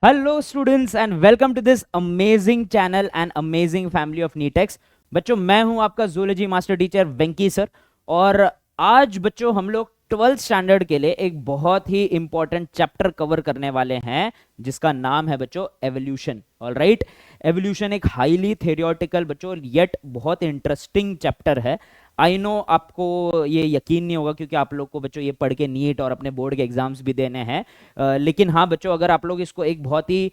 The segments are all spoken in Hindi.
Hello students and welcome to this amazing channel and amazing family of Neetex. बच्चों, मैं हूं आपका zoology master teacher Venky sir. और आज बच्चों हम लोग 12th स्टैंडर्ड के लिए एक बहुत ही इंपॉर्टेंट चैप्टर कवर करने वाले हैं जिसका नाम है बच्चों एवोल्यूशन। ऑलराइट, एवोल्यूशन एक हाईली थ्योरेटिकल बच्चों येट बहुत इंटरेस्टिंग चैप्टर है। आई नो आपको ये यकीन नहीं होगा क्योंकि आप लोग को बच्चों ये पढ़ के नीट और अपने बोर्ड के एग्जाम्स भी देने हैं। लेकिन हाँ बच्चों, अगर आप लोग इसको एक बहुत ही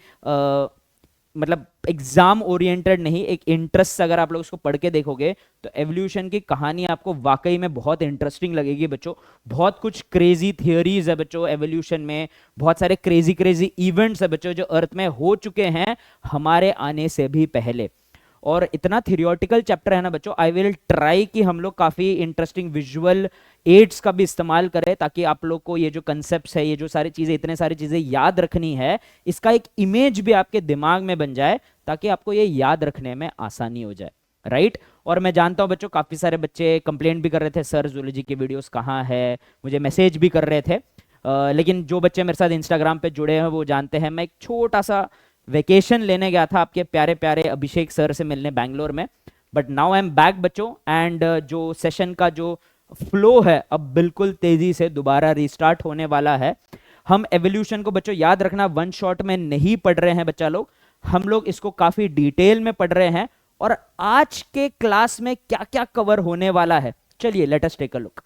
मतलब एग्जाम ओरिएंटेड नहीं, एक इंटरेस्ट से अगर आप लोग इसको पढ़ के देखोगे तो एवोल्यूशन की कहानी आपको वाकई में बहुत इंटरेस्टिंग लगेगी बच्चों। बहुत कुछ क्रेजी थियोरीज है बच्चों एवोल्यूशन में, बहुत सारे क्रेजी क्रेजी इवेंट्स है बच्चों जो अर्थ में हो चुके हैं हमारे आने से भी पहले। और इतना थियोरेटिकल चैप्टर है ना बच्चों, आई विल ट्राई कि हम लोग काफी इंटरेस्टिंग विजुअल एड्स का भी इस्तेमाल करें ताकि आप लोग को ये जो कंसेप्ट है, ये जो सारी चीजें, इतने सारी चीजें याद रखनी है, इसका एक इमेज भी आपके दिमाग में बन जाए ताकि आपको ये याद रखने में आसानी हो जाए। राइट। और मैं जानता हूं बच्चों काफी सारे बच्चे कंप्लेंट भी कर रहे थे, सर जूलॉजी के वीडियोस कहाँ है, मुझे मैसेज भी कर रहे थे। लेकिन जो बच्चे मेरे साथ इंस्टाग्राम पे जुड़े हैं वो जानते हैं मैं एक छोटा सा वेकेशन लेने गया था आपके प्यारे प्यारे अभिषेक सर से मिलने बैंगलोर में। But now I am back बच्चों, एंड जो सेशन का जो फ्लो है अब बिल्कुल तेजी से दोबारा रिस्टार्ट होने वाला है। हम एवोल्यूशन को बच्चों याद रखना वन शॉट में नहीं पढ़ रहे हैं बच्चा लोग, हम लोग इसको काफी डिटेल में पढ़ रहे हैं। और आज के क्लास में क्या क्या कवर होने वाला है, चलिए let us take a look.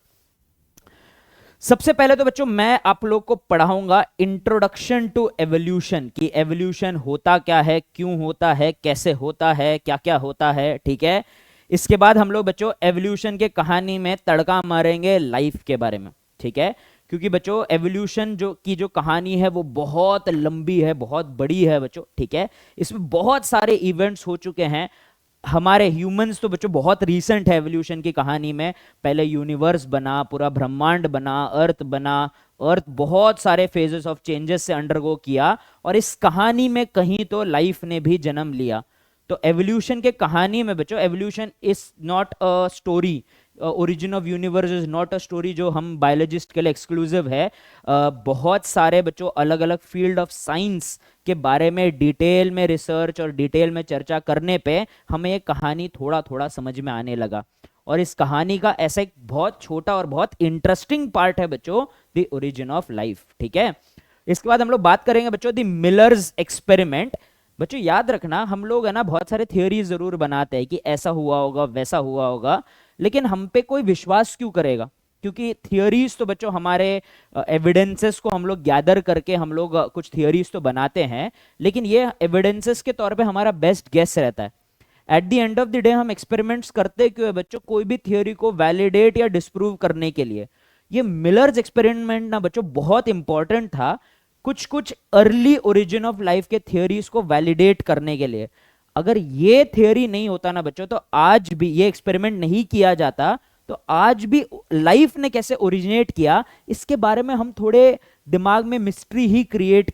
सबसे पहले तो बच्चों मैं आप लोग को पढ़ाऊंगा इंट्रोडक्शन टू एवोल्यूशन, कि एवोल्यूशन होता क्या है, क्यों होता है, कैसे होता है, क्या क्या होता है। ठीक है। इसके बाद हम लोग बच्चों एवोल्यूशन के कहानी में तड़का मारेंगे लाइफ के बारे में। ठीक है। क्योंकि बच्चों एवोल्यूशन जो कहानी है वो बहुत लंबी है, बहुत बड़ी है बच्चों। ठीक है। इसमें बहुत सारे इवेंट्स हो चुके हैं हमारे ह्यूमंस, तो बच्चों बहुत रीसेंट है एवोल्यूशन की कहानी में। पहले यूनिवर्स बना, पूरा ब्रह्मांड बना, अर्थ बना, अर्थ बहुत सारे फेजेस ऑफ चेंजेस से अंडरगो किया और इस कहानी में कहीं तो लाइफ ने भी जन्म लिया। तो एवोल्यूशन के कहानी में बच्चों evolution is not a story, origin of universe is not a story जो हम बायोलॉजिस्ट के लिए एक्सक्लूसिव है। बहुत सारे बच्चों अलग अलग फील्ड ऑफ साइंस के बारे में डिटेल में रिसर्च और डिटेल में चर्चा करने पे हमें ये कहानी थोड़ा थोड़ा समझ में आने लगा। और इस कहानी का ऐसा एक बहुत छोटा और बहुत इंटरेस्टिंग पार्ट है बच्चों, द ओरिजिन ऑफ लाइफ। ठीक है। इसके बाद हम लोग बात करेंगे बच्चों द मिलर्स एक्सपेरिमेंट। बच्चों याद रखना, हम लोग है ना बहुत सारे थियोरी जरूर बनाते हैं कि ऐसा हुआ होगा, वैसा हुआ होगा, लेकिन हम पे कोई विश्वास क्यों करेगा? क्योंकि थियोरीज तो बच्चों हमारे एविडेंसेस को हम लोग गैदर करके हम लोग कुछ थियोरीज तो बनाते हैं, लेकिन ये एविडेंसेस के तौर पे हमारा बेस्ट गेस रहता है। At the end of the day हम एक्सपेरिमेंट्स करते क्यों है बच्चों? कोई भी थियोरी को वैलिडेट या डिस्प्रूव करने के लिए। ये मिलर्स एक्सपेरिमेंट ना बच्चों बहुत इंपॉर्टेंट था कुछ कुछ अर्ली ओरिजिन ऑफ लाइफ के थियोरीज को वैलिडेट करने के लिए। अगर ये थियोरी नहीं होता ना बच्चों, तो आज भी ये एक्सपेरिमेंट नहीं किया जाता, तो आज भी लाइफ ने कैसे ओरिजिनेट किया इसके बारे में हम थोड़े दिमाग में मिस्ट्री ही क्रिएट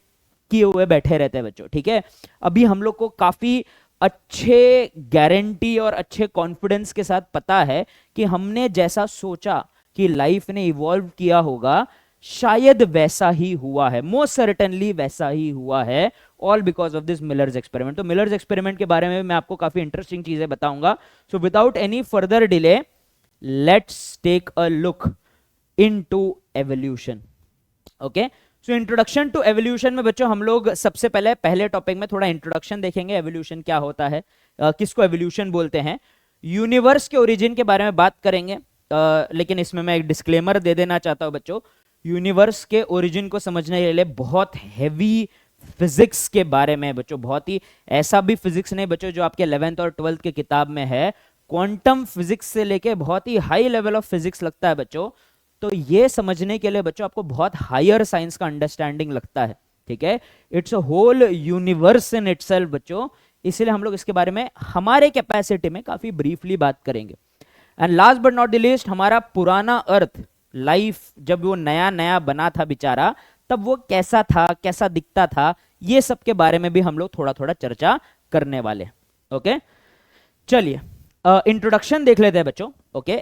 किए हुए बैठे रहते हैं बच्चों। ठीक है। अभी हम लोग को काफी अच्छे गारंटी और अच्छे कॉन्फिडेंस के साथ पता है कि हमने जैसा सोचा कि लाइफ ने इवॉल्व किया होगा, शायद वैसा ही हुआ है, मोस्ट सर्टेनली वैसा ही हुआ है, all because of this Miller's experiment. तो मिलर्स एक्सपेरिमेंट के बारे में मैं आपको काफी इंटरेस्टिंग चीजें बताऊंगा। So without any further delay let's take a look into evolution. Okay. So introduction to evolution में बच्चों हम लोग सबसे पहले टॉपिक में थोड़ा इंट्रोडक्शन देखेंगे, एवोल्यूशन क्या होता है, किसको एवोल्यूशन बोलते हैं, यूनिवर्स के ओरिजिन के बारे में बात करेंगे। लेकिन इसमें मैं एक डिस्क्लेमर दे देना चाहता हूं बच्चों, यूनिवर्स के ओरिजिन को समझने के लिए बहुत हैवी फिजिक्स के बारे में बच्चों, बहुत ही ऐसा भी फिजिक्स नहीं बच्चों जो आपके 11th और 12th के किताब में है, क्वांटम फिजिक्स से लेके बहुत ही हाई लेवल ऑफ फिजिक्स लगता है बच्चों। तो ये समझने के लिए बच्चों आपको बहुत हायर साइंस का अंडरस्टैंडिंग लगता है। ठीक है। It's a whole universe in itself बच्चों, इसलिए हम लोग इसके बारे में हमारे कैपेसिटी में काफी ब्रीफली बात करेंगे। And last but not the least, हमारा पुराना अर्थ लाइफ जब वो नया नया बना था बेचारा, तब वो कैसा था, कैसा दिखता था, ये सब के बारे में भी हम लोग थोड़ा थोड़ा चर्चा करने वाले। ओके। चलिए इंट्रोडक्शन देख लेते हैं बच्चों। ओके।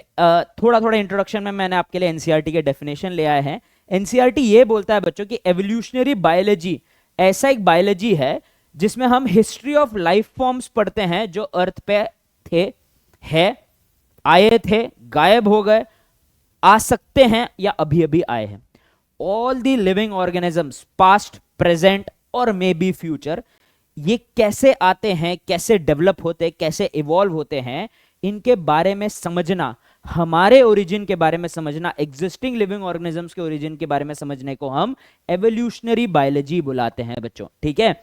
थोड़ा थोड़ा इंट्रोडक्शन में मैंने आपके लिए एनसीईआरटी के डेफिनेशन ले आए हैं। एनसीईआरटी ये बोलता है बच्चों कि एवोल्यूशनरी बायोलॉजी ऐसा एक बायोलॉजी है जिसमें हम हिस्ट्री ऑफ लाइफ फॉर्म्स पढ़ते हैं जो अर्थ पे थे, है, आए थे, गायब हो गए, आ सकते हैं या अभी अभी आए हैं। All the living organisms past, present और मे बी फ्यूचर, ये कैसे आते हैं, कैसे डेवलप होते, कैसे इवॉल्व होते हैं, इनके बारे में समझना, हमारे ओरिजिन के बारे में समझना, एग्जिस्टिंग लिविंग ऑर्गेनिजम्स के ओरिजिन के बारे में समझने को हम एवोल्यूशनरी बायोलॉजी बुलाते हैं बच्चों, ठीक है।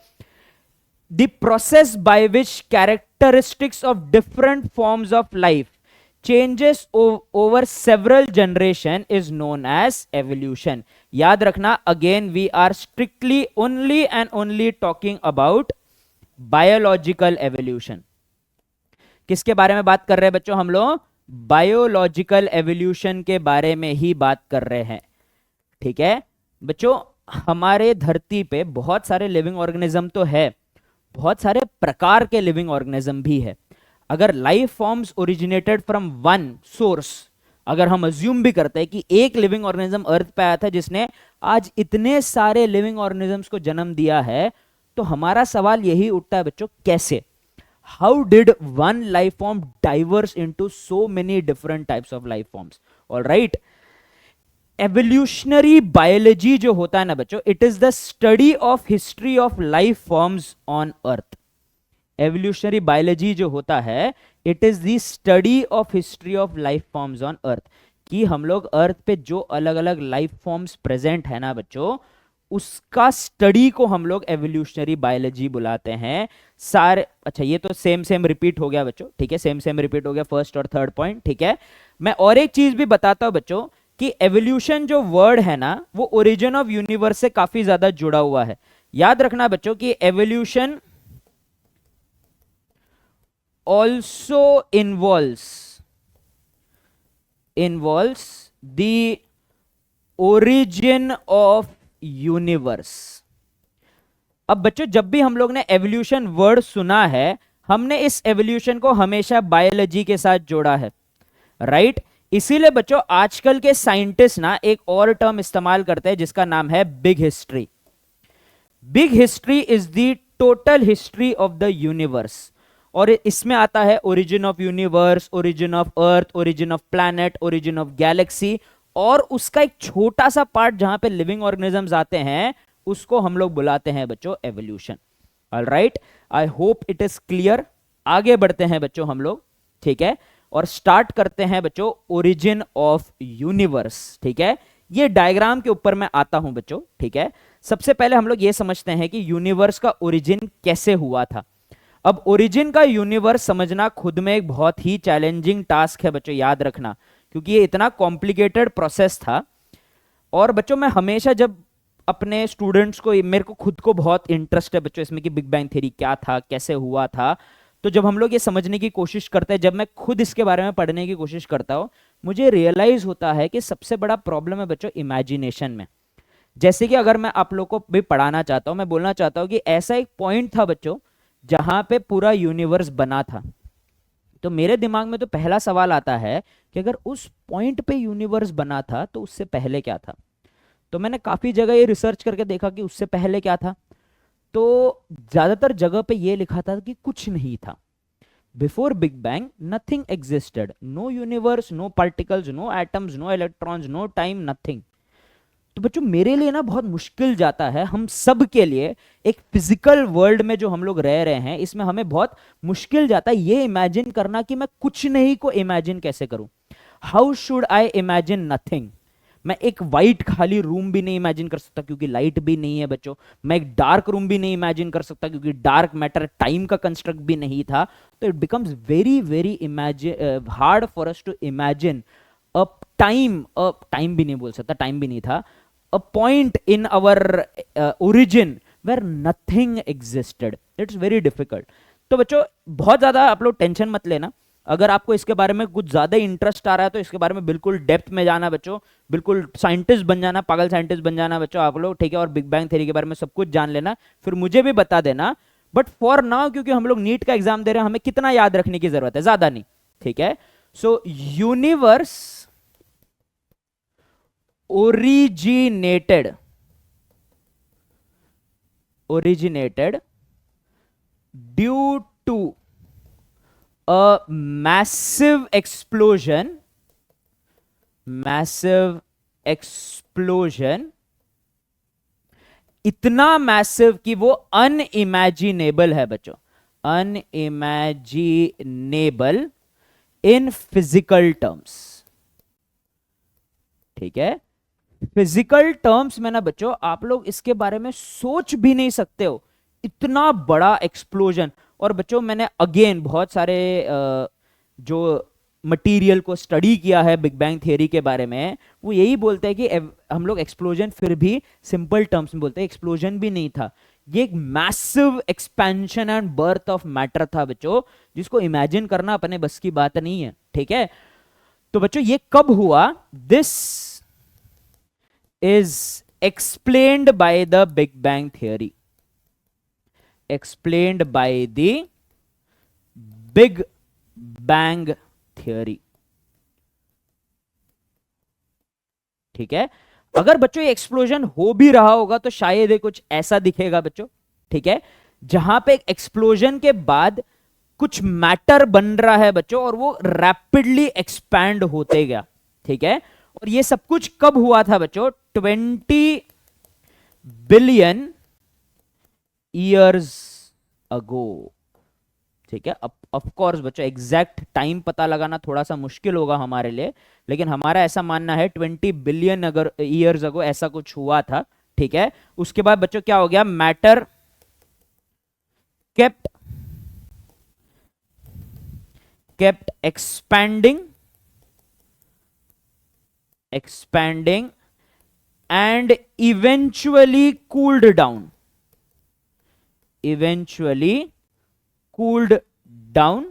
The process by which characteristics of different forms of life changes over several generation is known as evolution. याद रखना, again we are strictly only and only talking about biological evolution. किसके बारे में बात कर रहे हैं बच्चों हम लोग? बायोलॉजिकल एवोल्यूशन के बारे में ही बात कर रहे हैं, ठीक है बच्चों। हमारे धरती पे बहुत सारे लिविंग ऑर्गेनिज्म तो है, बहुत सारे प्रकार के लिविंग ऑर्गेनिज्म भी है। अगर life forms originated from one source, अगर हम अज्यूम भी करते हैं कि एक लिविंग ऑर्गेनिज्म अर्थ पे आया था जिसने आज इतने सारे लिविंग ऑर्गेनिजम्स को जन्म दिया है, तो हमारा सवाल यही उठता है बच्चों, कैसे? How did one life form diverse into so many different types of life forms? Alright, evolutionary biology जो होता है ना बच्चों, it is the study of history of life forms on earth. Evolutionary biology जो होता है, it is the study of history of life forms on earth, कि हम लोग अर्थ पे जो अलग अलग लाइफ फॉर्म्स प्रेजेंट है ना बच्चों, उसका स्टडी को हम लोग एवोल्यूशनरी बायोलॉजी बुलाते हैं सारे। अच्छा, ये तो सेम सेम रिपीट हो गया बच्चों, ठीक है, सेम सेम रिपीट हो गया फर्स्ट और थर्ड पॉइंट, ठीक है। मैं और एक चीज भी बताता हूं बच्चों कि एवोल्यूशन जो वर्ड है ना, वो ओरिजिन ऑफ यूनिवर्स से काफी ज्यादा जुड़ा हुआ है। याद रखना बच्चों कि evolution also involves the origin of universe. अब बच्चों, जब भी हम लोग ने एवोल्यूशन वर्ड सुना है, हमने इस एवोल्यूशन को हमेशा बायोलॉजी के साथ जोड़ा है, राइट? इसीलिए बच्चों आजकल के साइंटिस्ट ना एक और टर्म इस्तेमाल करते हैं जिसका नाम है big history. Big history is the total history of the universe, और इसमें आता है origin of universe, origin of earth, origin of planet, origin of Galaxy, और उसका एक छोटा सा पार्ट जहां पे लिविंग ऑर्गेनिजम्स आते हैं, उसको हम लोग बुलाते हैं बच्चों evolution. Alright, I hope it is clear. आगे बढ़ते हैं बच्चों हम लोग, ठीक है, और स्टार्ट करते हैं बच्चों ओरिजिन ऑफ यूनिवर्स, ठीक है। ये डायग्राम के ऊपर मैं आता हूं बच्चों, ठीक है। सबसे पहले हम लोग ये समझते हैं कि यूनिवर्स का ओरिजिन कैसे हुआ था। अब ओरिजिन का यूनिवर्स समझना खुद में एक बहुत ही चैलेंजिंग टास्क है बच्चों, याद रखना, क्योंकि ये इतना कॉम्प्लिकेटेड प्रोसेस था। और बच्चों मैं हमेशा जब अपने स्टूडेंट्स को, मेरे को खुद को बहुत इंटरेस्ट है बच्चों इसमें कि बिग बैंग थ्योरी क्या था, कैसे हुआ था, तो जब हम लोग ये समझने की कोशिश करते हैं, जब मैं खुद इसके बारे में पढ़ने की कोशिश करता हूं, मुझे रियलाइज होता है कि सबसे बड़ा प्रॉब्लम है बच्चों इमेजिनेशन में। जैसे कि अगर मैं आप लोग को भी पढ़ाना चाहता हूं, मैं बोलना चाहता हूं कि ऐसा एक पॉइंट था बच्चों जहां पे पूरा यूनिवर्स बना था, तो मेरे दिमाग में तो पहला सवाल आता है कि अगर उस पॉइंट पे यूनिवर्स बना था तो उससे पहले क्या था। तो मैंने काफी जगह ये रिसर्च करके देखा कि उससे पहले क्या था, तो ज्यादातर जगह पे ये लिखा था कि कुछ नहीं था। Before big bang nothing existed, no universe, no particles, no atoms, no electrons, no time, nothing. तो बच्चों मेरे लिए ना बहुत मुश्किल जाता है, हम सब के लिए एक फिजिकल वर्ल्ड में जो हम लोग रह रहे हैं, इसमें हमें बहुत मुश्किल जाता है ये इमेजिन करना कि मैं कुछ नहीं को इमेजिन कैसे करूं। How should I imagine nothing? मैं एक वाइट खाली रूम भी नहीं इमेजिन कर सकता क्योंकि लाइट भी नहीं है बच्चों। मैं एक डार्क रूम भी नहीं इमेजिन कर सकता क्योंकि डार्क मैटर, टाइम का कंस्ट्रक्ट भी नहीं था। तो it becomes very very hard for us to imagine a time भी नहीं बोल सकता, टाइम भी नहीं था, a point in our origin where nothing existed. It's very difficult. तो बच्चों बहुत ज्यादा आप लोग टेंशन मत लेना, अगर आपको इसके बारे में कुछ ज्यादा इंटरेस्ट आ रहा है तो इसके बारे में बिल्कुल डेप्थ में जाना बच्चों, बिल्कुल साइंटिस्ट बन जाना, पागल साइंटिस्ट बन जाना बच्चों आप लोग, ठीक है, और बिग बैंग थ्योरी के बारे में सब कुछ जान लेना, फिर मुझे भी बता देना। बट फॉर नाउ, क्योंकि हम लोग नीट का एग्जाम दे रहे हैं, हमें कितना याद रखने की जरूरत है, ज्यादा नहीं, ठीक है। सो universe originated originated due to a massive explosion इतना मैसिव कि वो अनइमेजिनेबल है बच्चों, अनइमेजिनेबल इन फिजिकल टर्म्स। ठीक है, फिजिकल टर्म्स में ना बच्चों आप लोग इसके बारे में सोच भी नहीं सकते हो, इतना बड़ा एक्सप्लोजन। और बच्चों मैंने अगेन बहुत सारे जो मटेरियल को स्टडी किया है बिग बैंग थियरी के बारे में, वो यही बोलते हैं कि हम लोग एक्सप्लोजन फिर भी सिंपल टर्म्स में बोलते हैं, एक्सप्लोजन भी नहीं था, ये एक massive expansion and birth of matter था बच्चों, जिसको इमेजिन करना अपने बस की बात नहीं है। ठीक है, तो बच्चों ये कब हुआ? This is explained by the big bang theory, explained by the big bang theory. ठीक है, अगर बच्चों ये एक्सप्लोजन हो भी रहा होगा तो शायद ये कुछ ऐसा दिखेगा बच्चों। ठीक है, जहां पे एक एक्सप्लोजन के बाद कुछ मैटर बन रहा है बच्चों और वो रैपिडली एक्सपैंड होते गया। ठीक है, और ये सब कुछ कब हुआ था बच्चों? 20 बिलियन ईयर्स अगो। ठीक है, ऑफ कोर्स बच्चों एग्जैक्ट टाइम पता लगाना थोड़ा सा मुश्किल होगा हमारे लिए, लेकिन हमारा ऐसा मानना है 20 बिलियन अगर ईयर्स अगो ऐसा कुछ हुआ था। ठीक है, उसके बाद बच्चों क्या हो गया? Matter kept expanding and eventually cooled down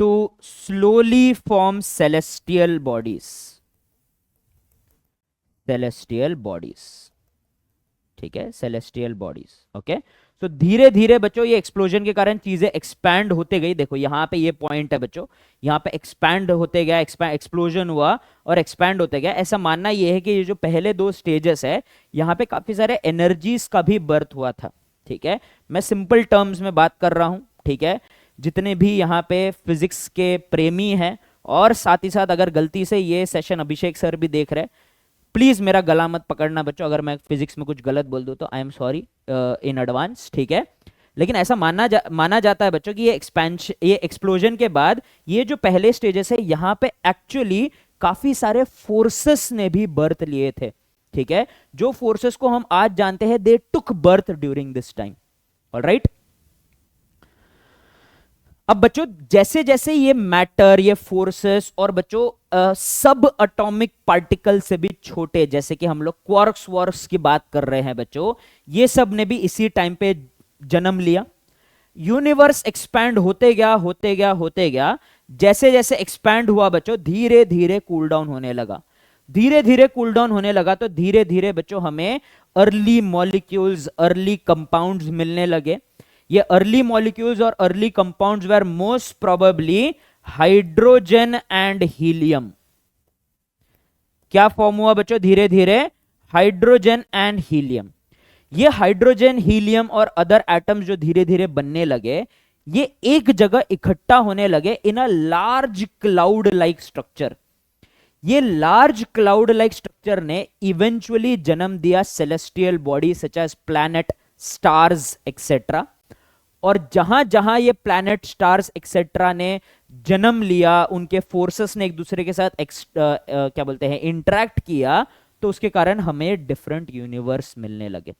to slowly form celestial bodies। ठीक है, celestial bodies। ओके, तो धीरे धीरे बच्चों ये एक्सप्लोजन के कारण चीजें एक्सपैंड होते गई। देखो यहां पे ये पॉइंट है बच्चों, यहां पे एक्सपैंड होते गया, एक्सप्लोजन हुआ और एक्सपैंड होते गया। ऐसा मानना ये है कि ये जो पहले दो स्टेजेस है यहाँ पे काफी सारे एनर्जीज का भी बर्थ हुआ था। ठीक है, मैं सिंपल टर्म्स में बात कर रहा हूं। ठीक है, जितने भी यहाँ पे फिजिक्स के प्रेमी हैं और साथ ही साथ अगर गलती से ये सेशन अभिषेक सर भी देख रहे हैं, प्लीज मेरा गला मत पकड़ना बच्चों, अगर मैं फिजिक्स में कुछ गलत बोल दूं तो I am sorry in advance. ठीक है, लेकिन ऐसा माना जाता है बच्चों कि ये एक्सप्लोजन के बाद ये जो पहले स्टेजेस है यहाँ पे एक्चुअली काफी सारे फोर्सेस ने भी बर्थ लिए थे। ठीक है, जो फोर्सेस को हम आज जानते हैं, they took birth during this time. Alright, अब बच्चों जैसे जैसे ये मैटर, ये फोर्सेस और बच्चों सब एटॉमिक पार्टिकल से भी छोटे, जैसे कि हम लोग क्वार्क्स वॉर्क्स की बात कर रहे हैं बच्चों, ये सब ने भी इसी टाइम पे जन्म लिया। यूनिवर्स एक्सपैंड होते गया। जैसे जैसे एक्सपैंड हुआ बच्चों, धीरे धीरे कूल डाउन होने लगा। तो धीरे धीरे बच्चों हमें अर्ली मॉलिक्यूल्स, अर्ली कंपाउंड्स मिलने लगे। ये अर्ली मॉलिक्यूल्स और early compounds were most probably hydrogen and helium. क्या फॉर्म हुआ बच्चों? धीरे धीरे हाइड्रोजन एंड हीलियम। ये हाइड्रोजन, हीलियम और अदर एटम्स जो धीरे धीरे बनने लगे, ये एक जगह इकट्ठा होने लगे in a large cloud like structure. ये लार्ज क्लाउड लाइक स्ट्रक्चर ने इवेंचुअली जन्म दिया celestial body such as planet, stars etcetera. और जहां जहां ये प्लैनेट, स्टार्स एक्सेट्रा ने जन्म लिया, उनके फोर्सेस ने एक दूसरे के साथ क्या बोलते हैं, इंटरेक्ट किया, तो उसके कारण हमें डिफरेंट यूनिवर्स मिलने लगे।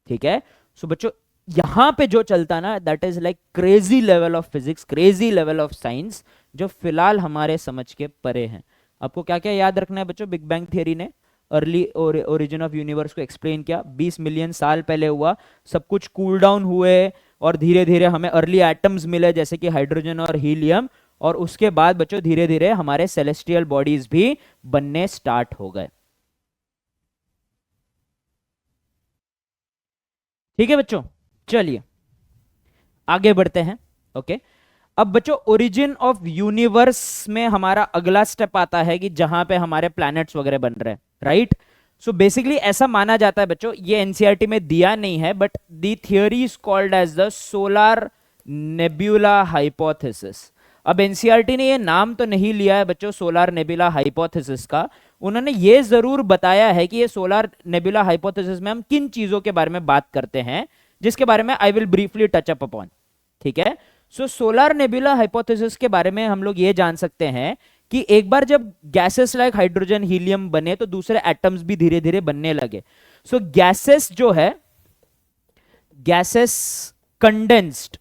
ठीक है, सो बच्चों यहां पे जो चलता ना, that is like crazy level of physics, crazy level of science, जो फिलहाल हमारे समझ के परे हैं। आपको क्या क्या याद रखना है बच्चों? बिग बैंग थियरी ने अर्ली ओरिजिन ऑफ यूनिवर्स को एक्सप्लेन किया, 20 मिलियन साल पहले हुआ, सब कुछ कूल डाउन हुए और धीरे धीरे हमें अर्ली एटम्स मिले जैसे कि हाइड्रोजन और हीलियम, और उसके बाद बच्चों धीरे धीरे हमारे सेलेस्टियल बॉडीज भी बनने स्टार्ट हो गए। ठीक है बच्चों, चलिए आगे बढ़ते हैं। ओके, अब बच्चों ओरिजिन ऑफ यूनिवर्स में हमारा अगला स्टेप आता है कि जहां पे हमारे प्लैनेट्स वगैरह बन रहे हैं, राइट? सो बेसिकली ऐसा माना जाता है बच्चों, ये एनसीईआरटी में दिया नहीं है, but the theory is called as the solar nebula hypothesis. अब एनसीईआरटी ने ये नाम तो नहीं लिया है बच्चों सोलार नेबुला हाइपोथेसिस का, उन्होंने ये जरूर बताया है कि ये सोलार नेबुला हाइपोथेसिस में हम किन चीजों के बारे में बात करते हैं, जिसके बारे में I will briefly touch up upon. ठीक है, सो सोलार नेबुला हाइपोथेसिस के बारे में हम लोग ये जान सकते हैं कि एक बार जब गैसेस लाइक हाइड्रोजन हीलियम बने तो दूसरे एटम्स भी धीरे धीरे बनने लगे। सो गैसेस जो है, gases condensed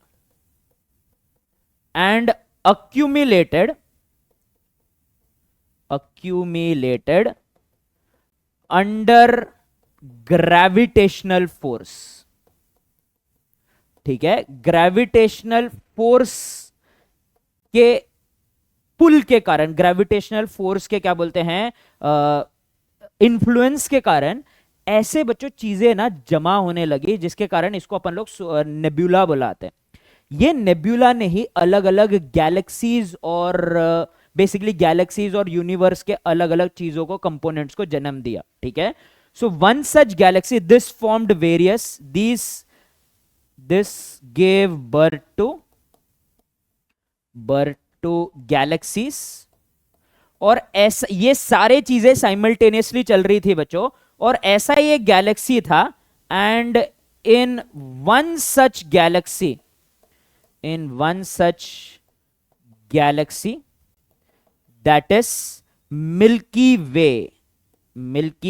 and accumulated under gravitational force। ठीक है, ग्रेविटेशनल फोर्स के पुल के कारण, ग्रेविटेशनल फोर्स के क्या बोलते हैं, इन्फ्लुएंस के कारण ऐसे बच्चों चीजें ना जमा होने लगी, जिसके कारण इसको अपन लोग नेब्यूला बुलाते हैं। ये नेब्यूला ने ही अलग अलग गैलेक्सीज और बेसिकली गैलेक्सीज और यूनिवर्स के अलग अलग चीजों को, कंपोनेंट्स को जन्म दिया। ठीक है, so one such galaxy this formed various this gave birth to galaxies, और ऐसा ये सारे चीजें साइमल्टेनियसली चल रही थी बच्चों, और ऐसा ही एक गैलेक्सी था, and in one such galaxy that is milky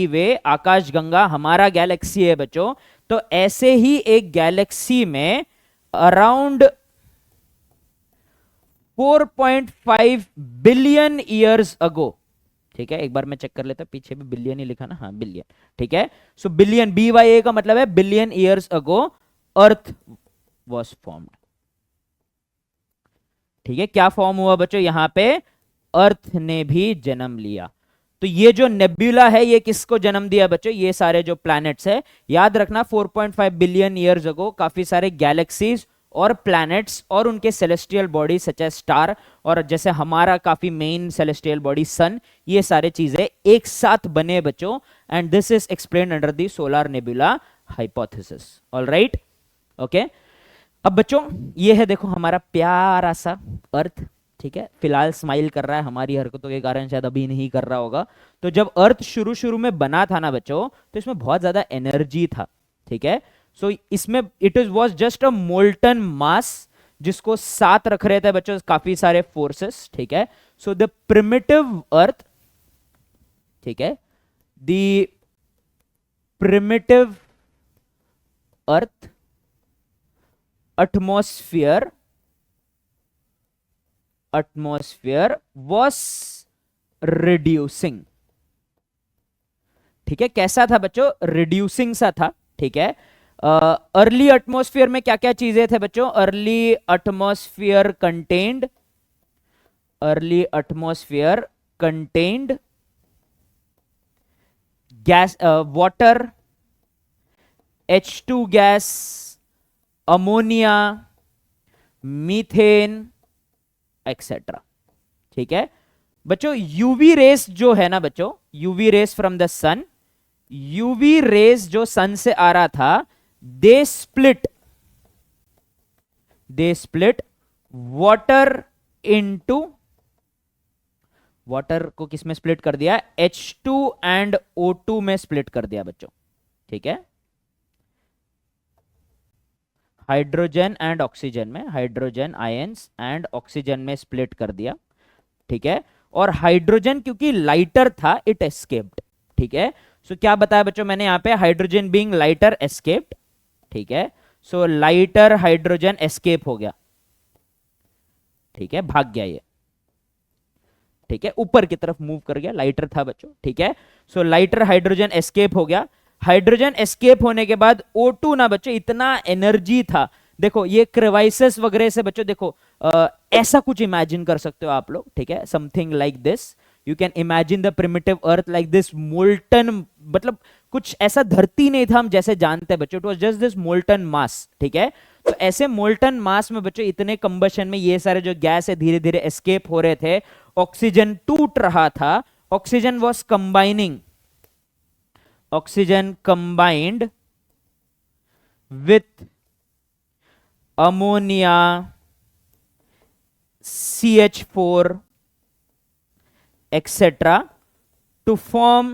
way, Akash Ganga हमारा गैलेक्सी है बच्चों। तो ऐसे ही एक गैलेक्सी में अराउंड 4.5 बिलियन ईयर्स अगो, ठीक है, एक बार मैं चेक कर लेता, पीछे भी बिलियन ही लिखा ना, हाँ बिलियन, ठीक है, सो बिलियन, BYA का मतलब है billion years ago earth was formed. ठीक है, क्या फॉर्म हुआ बच्चों, यहां पे अर्थ ने भी जन्म लिया। तो ये जो नेब्यूला है ये किसको जन्म दिया बच्चों, ये सारे जो प्लैनेट्स है, याद रखना 4.5 बिलियन ईयर्स अगो काफी सारे गैलेक्सीज और प्लैनेट्स और उनके celestial body such as star, और जैसे हमारा काफी मेन सेलेस्टियल बॉडी सन, ये सारे चीजें एक साथ बने बच्चों, and this is explained under the solar nebula hypothesis. Alright, okay. अब बच्चों ये है देखो हमारा प्यारा सा अर्थ, ठीक है, फिलहाल स्माइल कर रहा है, हमारी हरकतों के कारण शायद अभी नहीं कर रहा होगा। तो जब अर्थ शुरू में बना था ना बच्चों, तो इसमें बहुत ज्यादा एनर्जी था। ठीक है, सो इसमें it was just a molten mass, जिसको साथ रख रहे थे बच्चों काफी सारे फोर्सेस। ठीक है, सो द प्रिमिटिव अर्थ, ठीक है, the primitive earth atmosphere was reducing। ठीक है, कैसा था बच्चों, रिड्यूसिंग सा था। ठीक है, अर्ली एटमॉस्फेयर में क्या क्या चीजें थे बच्चों, early atmosphere contained gas, water, H2 gas, ammonia, methane etcetera. ठीक है बच्चों, यूवी रेस जो है ना बच्चों, UV rays from the sun, UV rays जो सन से आ रहा था, they split water into, water को किस में स्प्लिट कर दिया, H2 एंड O2 में स्प्लिट कर दिया बच्चों। ठीक है, हाइड्रोजन एंड ऑक्सीजन में, हाइड्रोजन आयंस एंड ऑक्सीजन में स्प्लिट कर दिया। ठीक है, और हाइड्रोजन क्योंकि लाइटर था, इट एस्केप्ड। ठीक है, सो क्या बताया बच्चों मैंने यहां पे, हाइड्रोजन बीइंग लाइटर एस्केप्ड। ठीक है, सो लाइटर हाइड्रोजन एस्केप हो गया। ठीक है, भाग गया ये। ठीक है, ऊपर की तरफ मूव कर गया, लाइटर था बच्चों। ठीक है, सो लाइटर हाइड्रोजन एस्केप हो गया। हाइड्रोजन एस्केप होने के बाद O2 ना बच्चों, इतना एनर्जी था, देखो ये क्रेवाइसेस वगैरह से बच्चों देखो ऐसा कुछ इमेजिन कर सकते हो आप लोग। ठीक है, something like this, you can imagine the primitive earth like this molten, मतलब कुछ ऐसा धरती नहीं था हम जैसे जानते हैं बच्चों, it was just this molten mass. ठीक है, तो ऐसे मोल्टन मास में बच्चों इतने कंबशन में ये सारे जो गैस है धीरे धीरे एस्केप हो रहे थे, ऑक्सीजन टूट रहा था, oxygen was combining oxygen combined with ammonia CH4 etc to form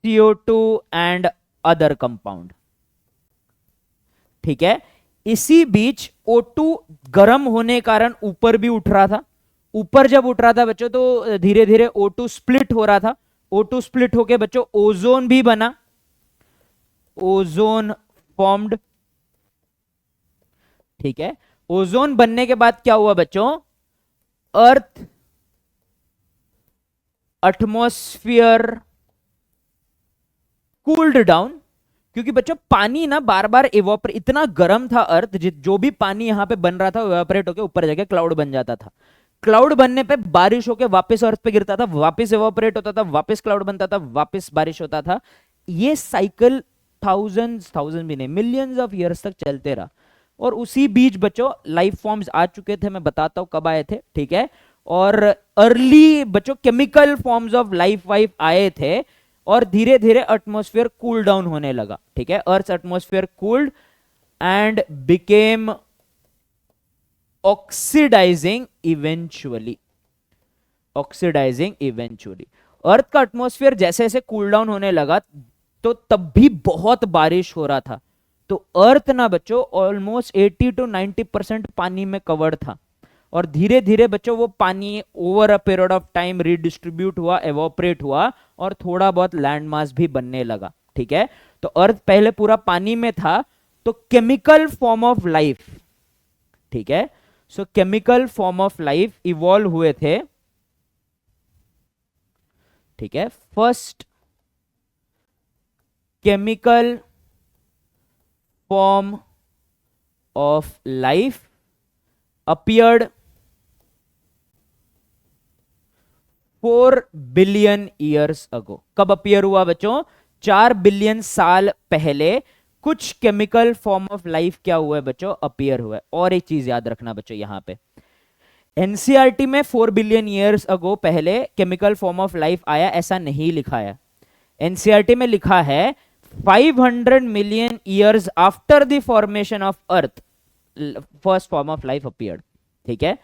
CO2 and other compound। ठीक है, इसी बीच O2 गर्म होने कारण ऊपर भी उठ रहा था। ऊपर जब उठ रहा था बच्चों तो धीरे धीरे O2 स्प्लिट हो रहा था। O2 स्प्लिट होके बच्चों ओजोन भी बना, ओजोन फॉर्म्ड। ठीक है, ओजोन बनने के बाद क्या हुआ बच्चों, अर्थ एटमॉस्फेयर कूल्ड डाउन, क्योंकि बच्चों पानी ना बार बार इवोपरेट, इतना गर्म था अर्थ, जो भी पानी यहां पे बन रहा था इवोपरेट होकर ऊपर जाके क्लाउड बन जाता था। क्लाउड बनने पे बारिश होके वापस अर्थ पे गिरता था, वापस इवोपरेट होता था, वापस क्लाउड बनता था, वापस बारिश होता था। ये साइकिल थाउजेंड भी नहीं, मिलियंस ऑफ ईयर्स तक चलते रहा। और उसी बीच बच्चों लाइफ फॉर्म्स आ चुके थे, मैं बताता हूं कब आए थे। ठीक है, और अर्ली बच्चों chemical forms of life wife आए थे, और धीरे धीरे एटमॉस्फेयर कूल डाउन होने लगा। ठीक है, earth atmosphere cooled and became oxidising eventually, oxidising eventually. Earth का एटमॉस्फेयर जैसे जैसे कूल डाउन होने लगा तो तब भी बहुत बारिश हो रहा था। तो अर्थ ना बच्चों ऑलमोस्ट 80 to 90% पानी में कवर्ड था, और धीरे धीरे बच्चों वो पानी over a period of time redistribute हुआ, एवोपरेट हुआ, और थोड़ा बहुत लैंड मास भी बनने लगा। ठीक है, तो अर्थ पहले पूरा पानी में था, तो केमिकल फॉर्म ऑफ लाइफ, ठीक है, सो chemical form of life evolve हुए थे। ठीक है, first chemical form of life appeared 4 billion years ago. कब अपियर हुआ बच्चों, 4 बिलियन साल पहले कुछ केमिकल फॉर्म ऑफ लाइफ क्या हुआ है बच्चों, अपियर हुआ है। और एक चीज याद रखना बच्चों, यहां पे एनसीईआरटी में 4 बिलियन ईयर्स अगो पहले केमिकल फॉर्म ऑफ लाइफ आया, ऐसा नहीं लिखा है। एनसीईआरटी में लिखा है 500 million years after the formation of earth first form of life appeared. ठीक है,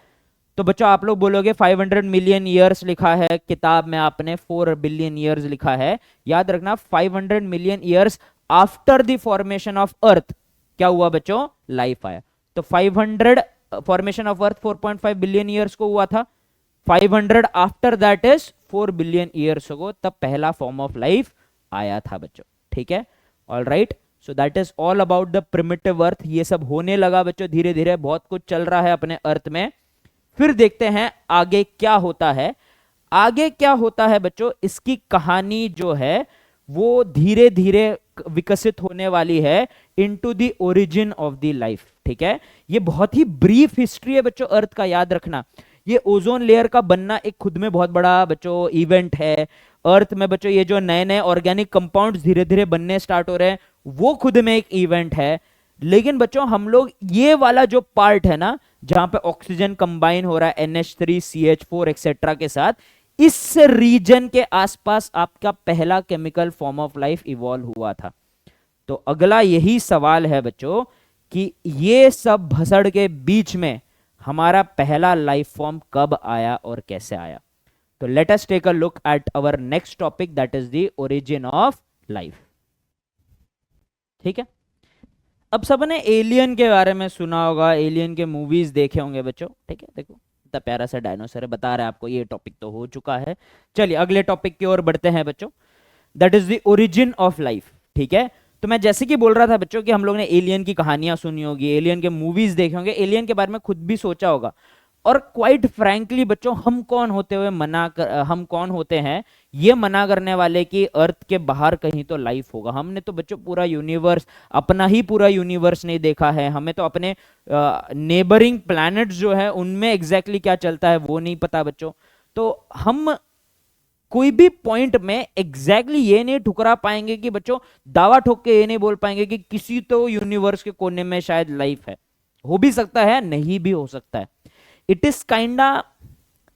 तो बच्चों आप लोग बोलोगे 500 मिलियन ईयर्स लिखा है किताब में, आपने 4 बिलियन ईयर्स लिखा है। याद रखना 500 million years after the formation of earth क्या हुआ बच्चों, लाइफ आया। तो 500 formation of earth 4.5 billion years को हुआ था, 500 after that is 4 billion years को तब पहला फॉर्म ऑफ लाइफ आया था बच्चों। ठीक है, all right, so that is all about the primitive earth. ये सब होने लगा बच्चों धीरे धीरे, बहुत कुछ चल रहा है अपने अर्थ में। फिर देखते हैं आगे क्या होता है। आगे क्या होता है बच्चों, इसकी कहानी जो है वो धीरे धीरे विकसित होने वाली है into the origin of the life. ठीक है, ये बहुत ही ब्रीफ हिस्ट्री है बच्चों अर्थ का, याद रखना। ये ओजोन लेयर का बनना एक खुद में बहुत बड़ा बच्चों इवेंट है। अर्थ में बच्चों ये जो नए नए ऑर्गेनिक कंपाउंड्स धीरे धीरे बनने स्टार्ट हो रहे हैं, वो खुद में एक इवेंट है। लेकिन बच्चों हम लोग ये वाला जो पार्ट है ना, जहां पे ऑक्सीजन कंबाइन हो रहा है NH3 CH4 एक्सेट्रा के साथ, इस रीजन के आसपास आपका पहला chemical form of life evolve हुआ था। तो अगला यही सवाल है बच्चों कि ये सब भसड़ के बीच में हमारा पहला लाइफ फॉर्म कब आया और कैसे आया। तो let us take a look at our next topic, that is the origin of life. ठीक है, अब सबने एलियन के बारे में सुना होगा, एलियन के मूवीज देखे होंगे बच्चों। ठीक है, देखो इतना प्यारा सा डायनासोर है, बता रहे हैं आपको, ये टॉपिक तो हो चुका है। चलिए अगले टॉपिक की ओर बढ़ते हैं बच्चों, that is the origin of life. ठीक है, तो मैं जैसे कि बोल रहा था बच्चों कि हम लोग ने एलियन की कहानियां सुनी होगी, एलियन के मूवीज देखे होंगे, एलियन के बारे में खुद भी सोचा होगा। और क्वाइट फ्रैंकली बच्चों हम कौन होते हैं ये मना करने वाले कि अर्थ के बाहर कहीं तो लाइफ होगा। हमने तो बच्चों पूरा यूनिवर्स, अपना ही पूरा यूनिवर्स नहीं देखा है, हमें तो अपने नेबरिंग प्लैनेट्स जो है उनमें एग्जैक्टली क्या चलता है वो नहीं पता बच्चों। तो हम कोई भी पॉइंट में एग्जैक्टली ये नहीं ठुकरा पाएंगे कि बच्चों दावा ठोक के ये नहीं बोल पाएंगे कि किसी तो यूनिवर्स के कोने में शायद लाइफ है। हो भी सकता है, नहीं भी हो सकता है। It is kinda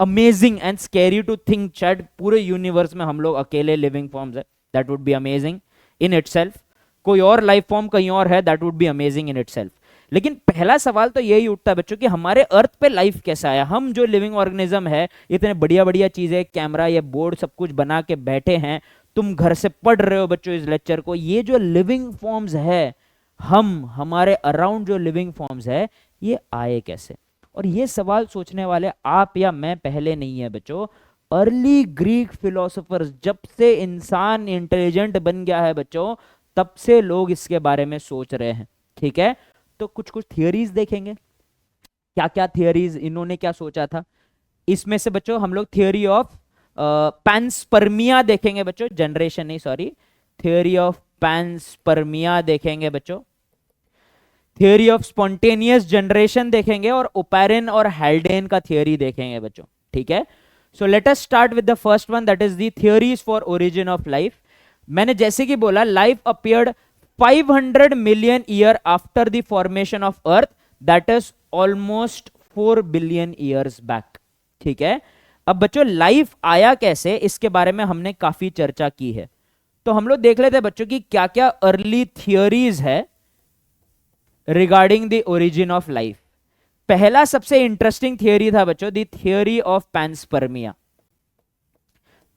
amazing and scary to think that पूरे यूनिवर्स में हम लोग अकेले लिविंग फॉर्म्स है, that would be amazing in itself. कोई और लाइफ फॉर्म कहीं और है, that would be amazing in itself. लेकिन पहला सवाल तो यही उठता है बच्चों कि हमारे अर्थ पे लाइफ कैसा आया। हम जो लिविंग ऑर्गेनिज्म है, इतने बढ़िया बढ़िया चीजें, कैमरा, ये बोर्ड, सब कुछ बना के बैठे हैं, तुम घर से पढ़ रहे हो बच्चों इस लेक्चर को, ये जो लिविंग फॉर्म्स है, हमारे अराउंड जो लिविंग फॉर्म्स है, ये आए कैसे? और ये सवाल सोचने वाले आप या मैं पहले नहीं है बच्चों। अर्ली ग्रीक फिलोसोफर्स, जब से इंसान इंटेलिजेंट बन गया है बच्चों, तब से लोग इसके बारे में सोच रहे हैं। ठीक है, तो कुछ कुछ थियरीज देखेंगे, क्या क्या थियरीज इन्होंने क्या सोचा था। इसमें से बच्चों हम लोग थियरी ऑफ पैंसपर्मिया देखेंगे बच्चों, जनरेशन नहीं, सॉरी, थियरी ऑफ पैंसपर्मिया देखेंगे बच्चों, थियरी ऑफ स्पॉन्टेनियस जनरेशन देखेंगे, और ओपेरिन और हैल्डेन का थियरी देखेंगे बच्चों। ठीक है, so let us start with the first one, that is the theories for origin of life. मैंने जैसे कि बोला, life appeared 500 million year after the formation of earth, that is almost 4 billion years back. ठीक है, अब बच्चों लाइफ आया कैसे, इसके बारे में हमने काफी चर्चा की है। तो हम लोग देख लेते हैं बच्चों की क्या क्या अर्ली थियरीज है regarding the origin of life. पहला सबसे इंटरेस्टिंग थियरी था बच्चों, द थियरी ऑफ पैंसपर्मिया।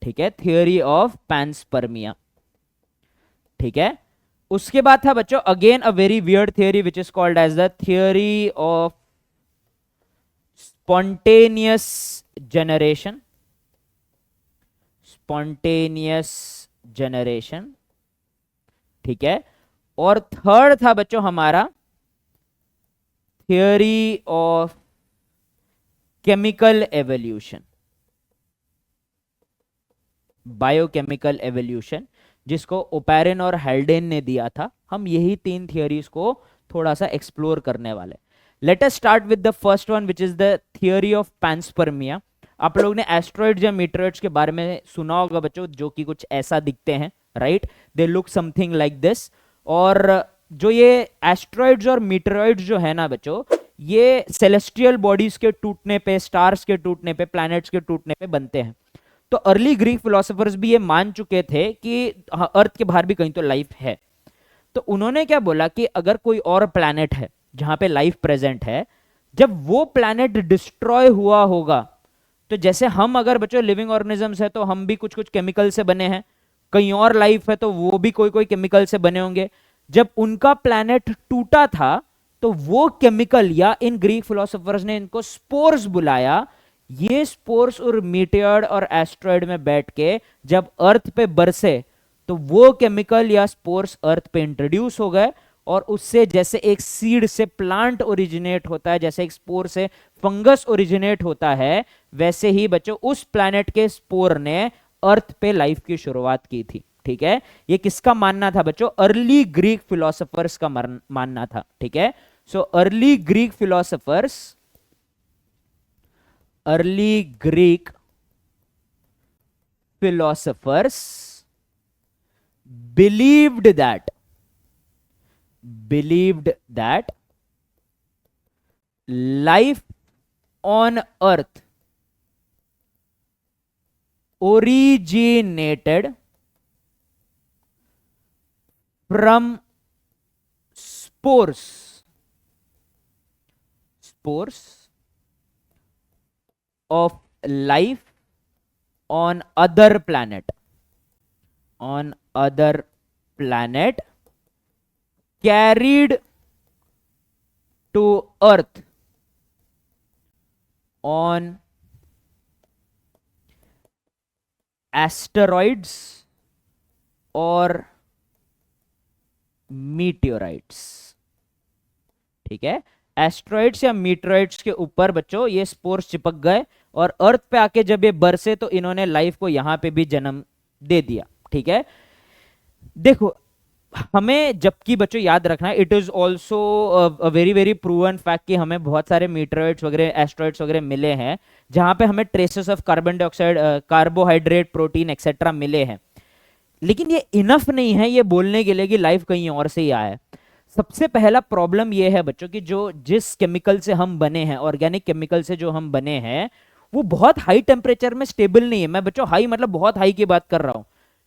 ठीक है, थियरी ऑफ पैंसपर्मिया। ठीक है, उसके बाद था बच्चों again a very weird theory which is called as the theory of spontaneous generation. Spontaneous generation. ठीक है, और थर्ड था बच्चों हमारा theory of chemical evolution, biochemical evolution, जिसको ओपेरिन और हैल्डेन ने दिया था। हम यही तीन थियरीज को थोड़ा सा एक्सप्लोर करने वाले। Let us start with the first one which is the theory of panspermia. आप लोगों ने एस्ट्रॉइड्स या मीटरॉइड्स के बारे में सुना होगा बच्चों, जो कि कुछ ऐसा दिखते हैं, right, they look something like this. और जो ये एस्ट्रॉइड्स और मीटरॉइड्स जो है ना बच्चों, ये सेलेस्टियल बॉडीज के टूटने पे, स्टार्स के टूटने पे, प्लैनेट्स के टूटने पे बनते हैं। तो अर्ली ग्रीक फिलोसोफर्स भी ये मान चुके थे कि अर्थ के बाहर भी कहीं तो लाइफ है। तो उन्होंने क्या बोला कि अगर कोई और प्लैनेट है जहां पे लाइफ प्रेजेंट है, जब वो प्लैनेट डिस्ट्रॉय हुआ होगा, तो जैसे हम अगर बच्चों लिविंग ऑर्गेनिजम्स है, तो हम भी कुछ कुछ केमिकल से बने हैं, कहीं और लाइफ है तो वो भी कोई कोई केमिकल से बने होंगे। जब उनका प्लैनेट टूटा था, तो वो केमिकल, या इन ग्रीक फिलोसोफर्स ने इनको स्पोर्स बुलाया, ये स्पोर्स और मीटियोर और एस्ट्रॉइड में बैठ के जब अर्थ पे बरसे, तो वो केमिकल या स्पोर्स अर्थ पे इंट्रोड्यूस हो गए, और उससे जैसे एक सीड से प्लांट ओरिजिनेट होता है, जैसे एक स्पोर से फंगस ओरिजिनेट होता है, वैसे ही बच्चों उस प्लैनेट के स्पोर ने अर्थ पे लाइफ की शुरुआत की थी। ठीक है, ये किसका मानना था बच्चों? अर्ली ग्रीक फिलोसोफर्स का मानना था। ठीक है, so early Greek philosophers, early Greek philosophers believed that life on earth originated from spores of life on other planet carried to earth on asteroids or meteorites। ठीक है, एस्ट्रॉइड्स या मीटरॉइड्स के ऊपर बच्चों ये स्पोर्स चिपक गए, और अर्थ पे आके जब ये बरसे तो इन्होंने लाइफ को यहां पे भी जन्म दे दिया। ठीक है, देखो हमें जबकि बच्चों याद रखना, it is also a very very proven fact कि हमें बहुत सारे मीटरॉइड्स वगैरह, एस्ट्रॉइड्स वगैरह मिले हैं जहां पे हमें traces of carbon dioxide, carbohydrate, protein etcetera मिले हैं। लेकिन ये इनफ नहीं है ये बोलने के लिए कि लाइफ कहीं और से ही आया है। सबसे पहला प्रॉब्लम ये है बच्चों कि जो जिस केमिकल से हम बने हैं, ऑर्गेनिक केमिकल से जो हम बने हैं, वो बहुत हाई टेम्परेचर में स्टेबल नहीं है। मैं बच्चों हाई मतलब बहुत हाई की बात कर रहा हूं,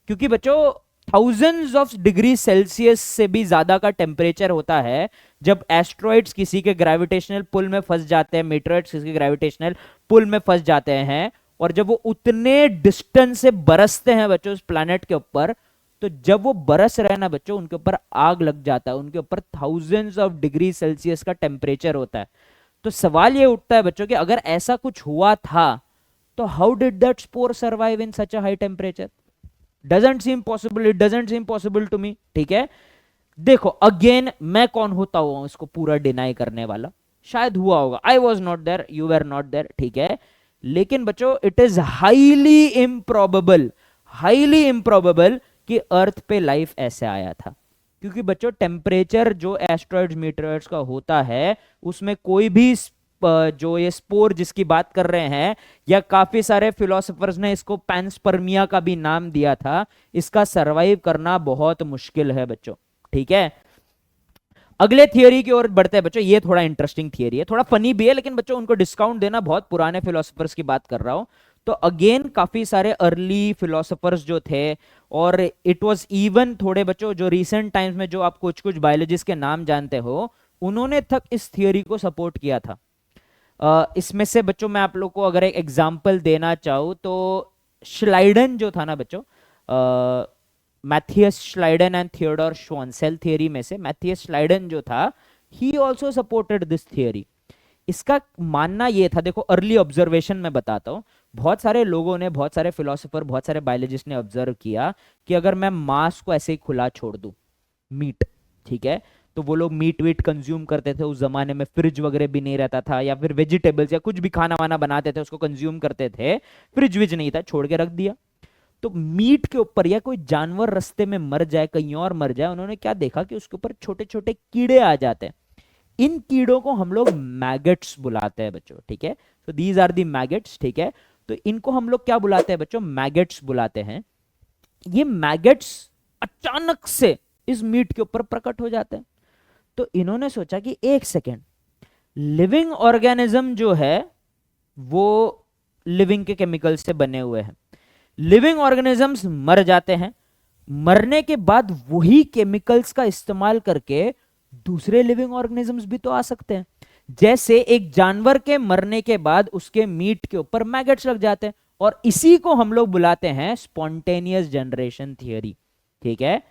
क्योंकि बच्चों थाउजेंड्स ऑफ डिग्री सेल्सियस से भी ज्यादा का टेम्परेचर होता है जब एस्ट्रॉइड्स किसी के ग्रेविटेशनल पुल में फंस जाते हैं, मीटरॉइड्स किसी के ग्रेविटेशनल पुल में फंस जाते हैं, और जब वो उतने डिस्टेंस से बरसते हैं बच्चों उस प्लैनेट के ऊपर, तो जब वो बरस रहे हैं ना बच्चों, उनके ऊपर आग लग जाता है, उनके ऊपर थाउजेंड्स ऑफ डिग्री सेल्सियस का टेम्परेचर होता है। तो सवाल ये उठता है बच्चों कि अगर ऐसा कुछ हुआ था तो how did that spore survive in such a high temperature? Doesn't seem possible, it doesn't seem possible to me. ठीक है, देखो अगेन मैं कौन होता हूं इसको पूरा डिनाई करने वाला? शायद हुआ होगा, I was not there, you were not there, ठीक है, लेकिन बच्चों इट इज हाईली इम्प्रोबेबल कि अर्थ पे लाइफ ऐसे आया था। क्योंकि बच्चों टेम्परेचर जो एस्ट्रॉइड्स मीटरॉइड्स का होता है उसमें कोई भी जो ये स्पोर जिसकी बात कर रहे हैं, या काफी सारे फिलोसोफर्स ने इसको पैंसपर्मिया का भी नाम दिया था, इसका सरवाइव करना बहुत मुश्किल है बच्चों। ठीक है, अगले थियरी की ओर बढ़ते हैं बच्चों। ये थोड़ा इंटरेस्टिंग थियरी है, थोड़ा फनी भी है, लेकिन बच्चों उनको डिस्काउंट देना, बहुत पुराने फिलोसोफर्स की बात कर रहा हूं। तो अगेन काफी सारे अर्ली फिलोसोफर्स जो थे, और इट वाज इवन थोड़े बच्चों जो रिसेंट टाइम्स में जो आप कुछ कुछ बायोलॉजिस्ट के नाम जानते हो, उन्होंने तक इस थियरी को सपोर्ट किया था। इसमें से बच्चों मैं आप लोग को अगर एक एग्जांपल देना चाहूँ तो श्लाइडन जो था ना बच्चों, मैथियस श्लाइडन एंड थियोडोर श्वानसेल थियरी में से मैथियस श्लाइडन जो था, he also supported this theory. इसका मानना ये था, देखो अर्ली ऑब्जर्वेशन में बताता हूँ, बहुत सारे लोगों ने, बहुत सारे फिलोसोफर, बहुत सारे बायोलॉजिस्ट ने ऑब्जर्व किया कि अगर मैं मांस को ऐसे ही खुला छोड़ दूं, मीट, ठीक है, तो वो लोग मीट वीट कंज्यूम करते थे उस जमाने में, फ्रिज वगैरह भी नहीं रहता था, या फिर वेजिटेबल्स या कुछ भी खाना वाना बनाते थे उसको कंज्यूम करते थे, फ्रिज विज नहीं था, छोड़ के रख दिया। तो मीट के ऊपर या कोई जानवर रास्ते में मर जाए, कहीं और मर जाए, उन्होंने क्या देखा कि उसके ऊपर छोटे छोटे कीड़े आ जाते हैं। इन कीड़ों को हम लोग मैगेट्स बुलाते हैं बच्चों। ठीक है, तो दीज आर दी मैगेट्स। ठीक है, तो इनको हम लोग क्या बुलाते हैं बच्चों? मैगेट्स बुलाते हैं। ये मैगेट्स अचानक से इस मीट के ऊपर प्रकट हो जाते हैं। तो इन्होंने सोचा कि एक सेकेंड, लिविंग ऑर्गेनिज्म जो है वो लिविंग के केमिकल से बने हुए हैं, लिविंग ऑर्गेनिजम्स मर जाते हैं, मरने के बाद वही केमिकल्स का इस्तेमाल करके दूसरे लिविंग ऑर्गेनिजम्स भी तो आ सकते हैं। जैसे एक जानवर के मरने के बाद उसके मीट के ऊपर मैगेट्स लग जाते हैं, और इसी को हम लोग बुलाते हैं स्पॉन्टेनियस जनरेशन थियरी। ठीक है,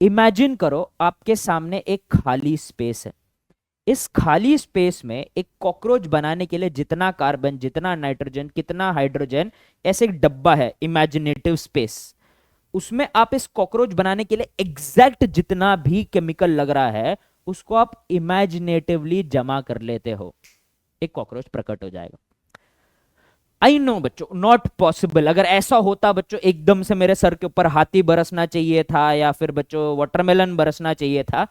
इमेजिन करो आपके सामने एक खाली स्पेस है, इस खाली स्पेस में एक कॉकरोच बनाने के लिए जितना कार्बन, जितना नाइट्रोजन, कितना हाइड्रोजन, ऐसे एक डब्बा है, इमेजिनेटिव स्पेस, उसमें आप इस कॉकरोच बनाने के लिए एग्जैक्ट जितना भी केमिकल लग रहा है उसको आप इमेजिनेटिवली जमा कर लेते हो, एक कॉकरोच प्रकट हो जाएगा। आई नो बच्चों, नॉट पॉसिबल। अगर ऐसा होता बच्चों, एकदम से मेरे सर के ऊपर हाथी बरसना चाहिए था, या फिर बच्चों वाटरमेलन बरसना चाहिए था,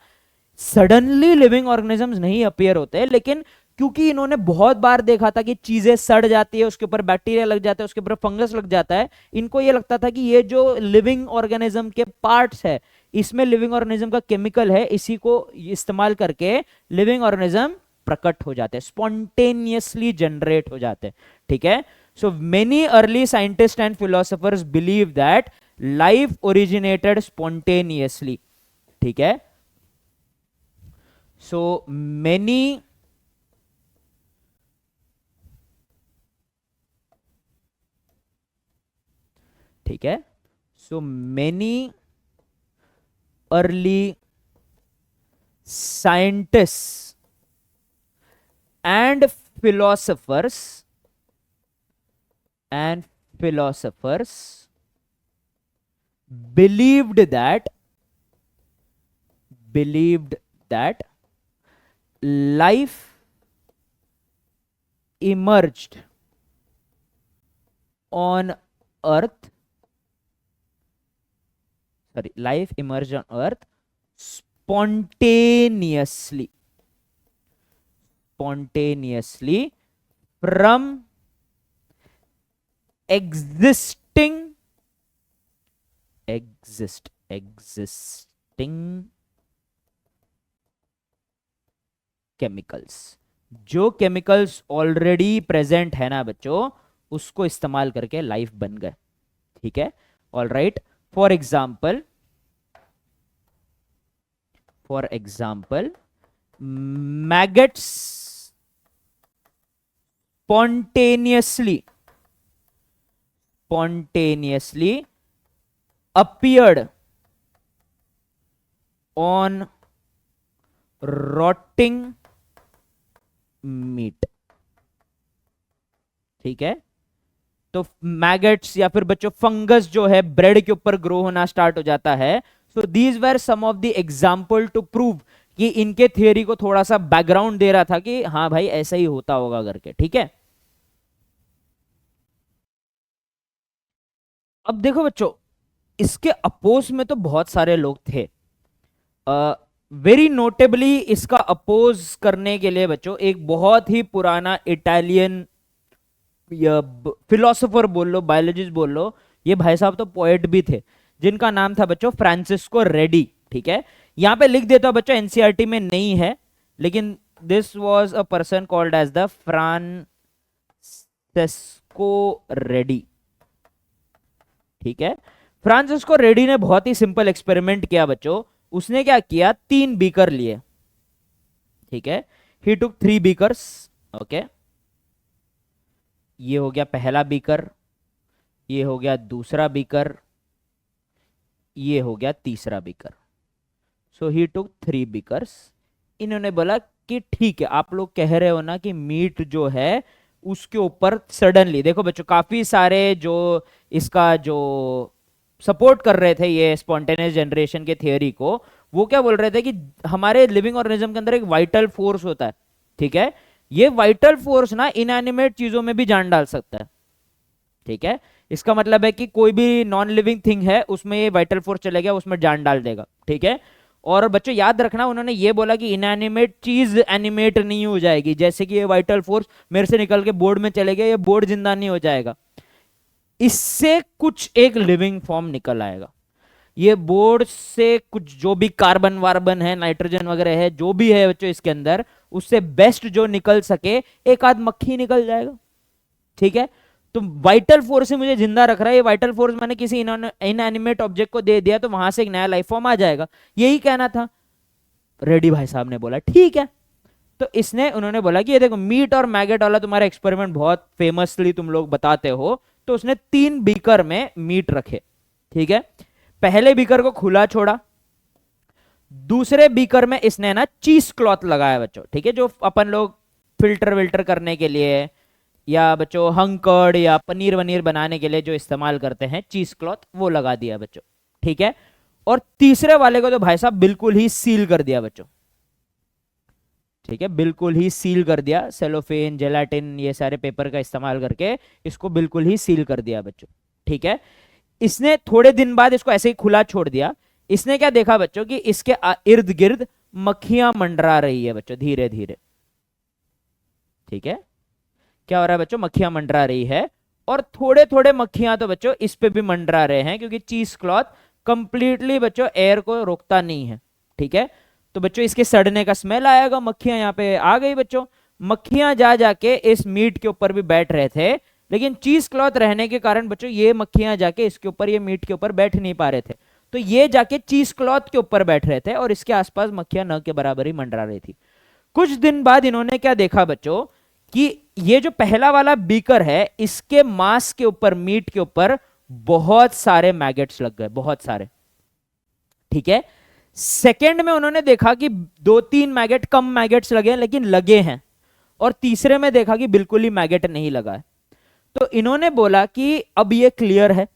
सडनली लिविंग ऑर्गेनिजम्स नहीं अपीयर होते। लेकिन क्योंकि इन्होंने बहुत बार देखा था कि चीजें सड़ जाती है, उसके ऊपर बैक्टीरिया लग जाता है, उसके ऊपर फंगस लग जाता है, इनको ये लगता था कि ये जो लिविंग ऑर्गेनिज्म के पार्ट्स है, इसमें लिविंग ऑर्गेनिज्म का केमिकल है, इसी को इस्तेमाल करके लिविंग ऑर्गेनिज्म प्रकट हो जाते हैं, स्पॉन्टेनियसली जनरेट हो जाते हैं। ठीक है, so many early scientist and philosophers believe that life originated spontaneously. ठीक है, so many ठीक है, so many early scientists and philosophers believed that life emerged on earth spontaneously from existing chemicals, जो केमिकल्स ऑलरेडी प्रेजेंट है ना बच्चों, उसको इस्तेमाल करके लाइफ बन गए। ठीक है, all right. For example maggots spontaneously appeared on rotting meat। ठीक है, तो मैगट्स या फिर बच्चों फंगस जो है ब्रेड के ऊपर ग्रो होना स्टार्ट हो जाता है। So these were some of the example to prove कि इनके थियोरी को थोड़ा सा बैकग्राउंड दे रहा था कि हाँ भाई ऐसा ही होता होगा करके। ठीक है, अब देखो बच्चों, इसके अपोज में तो बहुत सारे लोग थे। वेरी नोटेबली इसका अपोज करने के लिए बच्चों एक बहुत ही पुराना इटालियन फिलोसोफर बोल लो, बायोलॉजिस्ट बोल लो, ये भाई साहब तो पोएट भी थे, जिनका नाम था बच्चों फ्रांसिस्को रेडी। ठीक है, यहां पे लिख देता हूं बच्चों, एनसीईआरटी में नहीं है, लेकिन this was a person called as the Francisco Redi. ठीक है, फ्रांसिस्को रेडी ने बहुत ही सिंपल एक्सपेरिमेंट किया बच्चों। उसने क्या किया, 3 बीकर लिए। ठीक है, ही टुक 3 बीकर्स। ओके, ये हो गया पहला बीकर, ये हो गया दूसरा बीकर, ये हो गया तीसरा बीकर। सो ही टुक 3 बीकर्स। इन्होंने बोला कि ठीक है, आप लोग कह रहे हो ना कि मीट जो है उसके ऊपर सडनली, देखो बच्चों काफी सारे जो इसका जो सपोर्ट कर रहे थे ये स्पॉन्टेनियस जनरेशन के थियोरी को, वो क्या बोल रहे थे कि हमारे लिविंग ऑर्गेनिज्म के अंदर एक वाइटल फोर्स होता है। ठीक है, ये वाइटल फोर्स ना इनएनिमेट चीजों में भी जान डाल सकता है। ठीक है, इसका मतलब है कि कोई भी नॉन लिविंग थिंग है उसमें ये वाइटल फोर्स चले गया, उसमें जान डाल देगा। ठीक है, और बच्चों याद रखना, उन्होंने ये बोला कि इनएनिमेट चीज एनिमेट नहीं हो जाएगी, जैसे कि ये वाइटल फोर्स मेरे से निकल के बोर्ड में चले गया, ये बोर्ड जिंदा नहीं हो जाएगा, इससे कुछ एक लिविंग फॉर्म निकल आएगा। ये बोर्ड से कुछ जो भी कार्बन वार्बन है, नाइट्रोजन वगैरह है, जो भी है बच्चों इसके अंदर, उससे बेस्ट जो निकल सके, एक आध मक्खी निकल जाएगा। ठीक है, तो वाइटल फोर्स से मुझे जिंदा रख रहा है, ये वाइटल फोर्स मैंने किसी इनएनिमेट ऑब्जेक्ट को दे दिया तो वहां से एक नया लाइफ फॉर्म आ जाएगा, यही कहना था। रेड्डी भाई साहब ने बोला ठीक है, तो इसने उन्होंने बोला कि ये देखो मीट और मैगेट वाला तुम्हारा एक्सपेरिमेंट बहुत फेमसली तुम लोग बताते हो, तो उसने 3 बीकर में मीट रखे। ठीक है, पहले बीकर को खुला छोड़ा, दूसरे बीकर में इसने ना चीज क्लॉथ लगाया बच्चों। ठीक है, जो अपन लोग फिल्टर विल्टर करने के लिए या बच्चों हंकर्ड या पनीर वनीर बनाने के लिए जो इस्तेमाल करते हैं चीज क्लॉथ, वो लगा दिया बच्चों। ठीक है, और तीसरे वाले को तो भाई साहब बिल्कुल ही सील कर दिया बच्चों। ठीक है, बिल्कुल ही सील कर दिया, सेलोफेन, जेलाटिन, ये सारे पेपर का इस्तेमाल करके इसको बिल्कुल ही सील कर दिया बच्चों। ठीक है, इसने थोड़े दिन बाद इसको ऐसे ही खुला छोड़ दिया। इसने क्या देखा बच्चों कि इसके इर्द गिर्द मक्खियां मंडरा रही है बच्चों, धीरे धीरे। ठीक है, क्या हो रहा है बच्चों, मक्खियां मंडरा रही है, और थोड़े थोड़े मक्खियां तो बच्चों इस पे भी मंडरा रहे हैं, क्योंकि चीज क्लॉथ कंप्लीटली बच्चों एयर को रोकता नहीं है। ठीक है, तो बच्चों इसके सड़ने का स्मेल आएगा, मक्खियां यहाँ पे आ गई बच्चों। मक्खियां जा जाके इस मीट के ऊपर भी बैठ रहे थे, लेकिन चीज क्लॉथ रहने के कारण बच्चों ये मक्खियां जाके इसके ऊपर, ये मीट के ऊपर बैठ नहीं पा रहे थे, तो ये जाके चीज क्लॉथ के ऊपर बैठ रहे थे और इसके आसपास मक्खियां न के बराबर ही मंडरा रही थी। कुछ दिन बाद इन्होंने क्या देखा बच्चों कि ये जो पहला वाला बीकर है, इसके मांस के ऊपर, मीट के ऊपर बहुत सारे मैगेट्स लग गए, बहुत सारे। ठीक है, सेकेंड में उन्होंने देखा कि 2-3 मैगेट, कम मैगेट्स लगे लेकिन लगे हैं, और तीसरे में देखा कि बिल्कुल ही मैगेट नहीं लगा है। तो इन्होंने बोला कि अब ये क्लियर है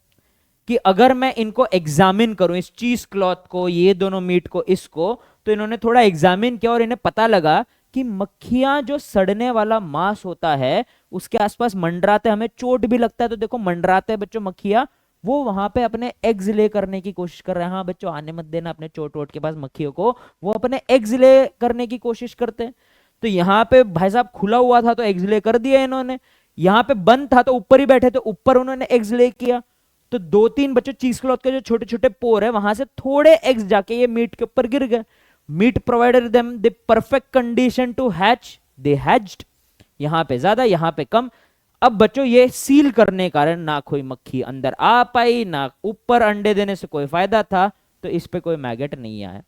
कि अगर मैं इनको एग्जामिन करूं, इस चीज क्लॉथ को, ये दोनों मीट को, इसको, तो इन्होंने थोड़ा एग्जामिन किया और इन्हें पता लगा कि मक्खियां जो सड़ने वाला मांस होता है उसके आसपास मंडराते, हमें चोट भी लगता है तो देखो मंडराते हैं बच्चों मक्खियां, वो वहां पे अपने एग्स ले करने की कोशिश कर रहे हैं। हाँ बच्चों, आने मत देना अपने चोट वोट के पास मक्खियों को, वो अपने एग्स ले करने की कोशिश करते हैं। तो यहाँ पे भाई साहब खुला हुआ था तो एग्स ले कर दिया इन्होंने, यहाँ पे बंद था तो ऊपर ही बैठे तो ऊपर उन्होंने एग्स ले किया। तो 2-3 बच्चों चीज क्लॉथ के जो छोटे छोटे पोर है वहां से थोड़े एग्स जाके ये मीट के ऊपर गिर गए। Meat provided them the perfect condition to hatch, they hatched, यहां पे ज्यादा यहां पे कम। अब बच्चों ये सील करने के कारण ना कोई मक्खी अंदर आ पाई, ना ऊपर अंडे देने से कोई फायदा था, तो इस पे कोई मैगेट नहीं आया।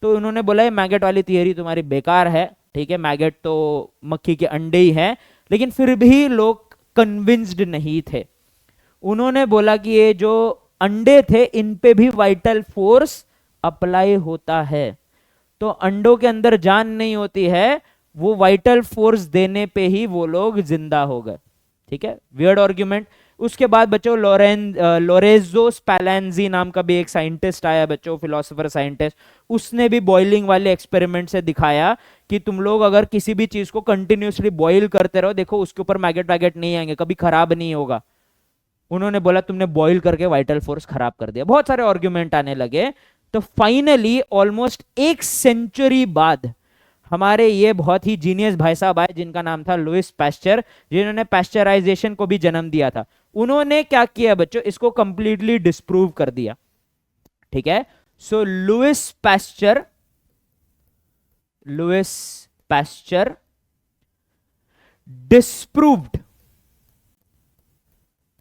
तो उन्होंने बोला ये मैगेट वाली थियरी तुम्हारी बेकार है, ठीक है, मैगेट तो मक्खी के अंडे ही हैं। लेकिन फिर भी लोग कन्विंस्ड नहीं थे। उन्होंने बोला कि ये जो अंडे थे इन पे भी वाइटल फोर्स अप्लाई होता है, तो अंडों के अंदर जान नहीं होती है, वो वाइटल फोर्स देने पे ही वो लोग जिंदा हो गए। ठीक है, वियर्ड आर्ग्यूमेंट। उसके बाद बच्चों लोरेंजो स्पैलेंजी नाम का भी एक साइंटिस्ट आया बच्चों, फिलोसोफर साइंटिस्ट, उसने भी बॉइलिंग वाले एक्सपेरिमेंट से दिखाया कि तुम लोग अगर किसी भी चीज को कंटिन्यूसली बॉइल करते रहो, देखो उसके ऊपर मैगेट वैगेट नहीं आएंगे, कभी खराब नहीं होगा। उन्होंने बोला तुमने बॉइल करके वाइटल फोर्स खराब कर दिया। बहुत सारे आर्ग्यूमेंट आने लगे। तो फाइनली ऑलमोस्ट 1 सेंचुरी बाद हमारे ये बहुत ही जीनियस भाई साहब आए जिनका नाम था लुइस पैस्चर, जिन्होंने पैस्चराइजेशन को भी जन्म दिया था। उन्होंने क्या किया बच्चों, इसको कंप्लीटली डिस्प्रूव कर दिया। ठीक है, so Louis Pasteur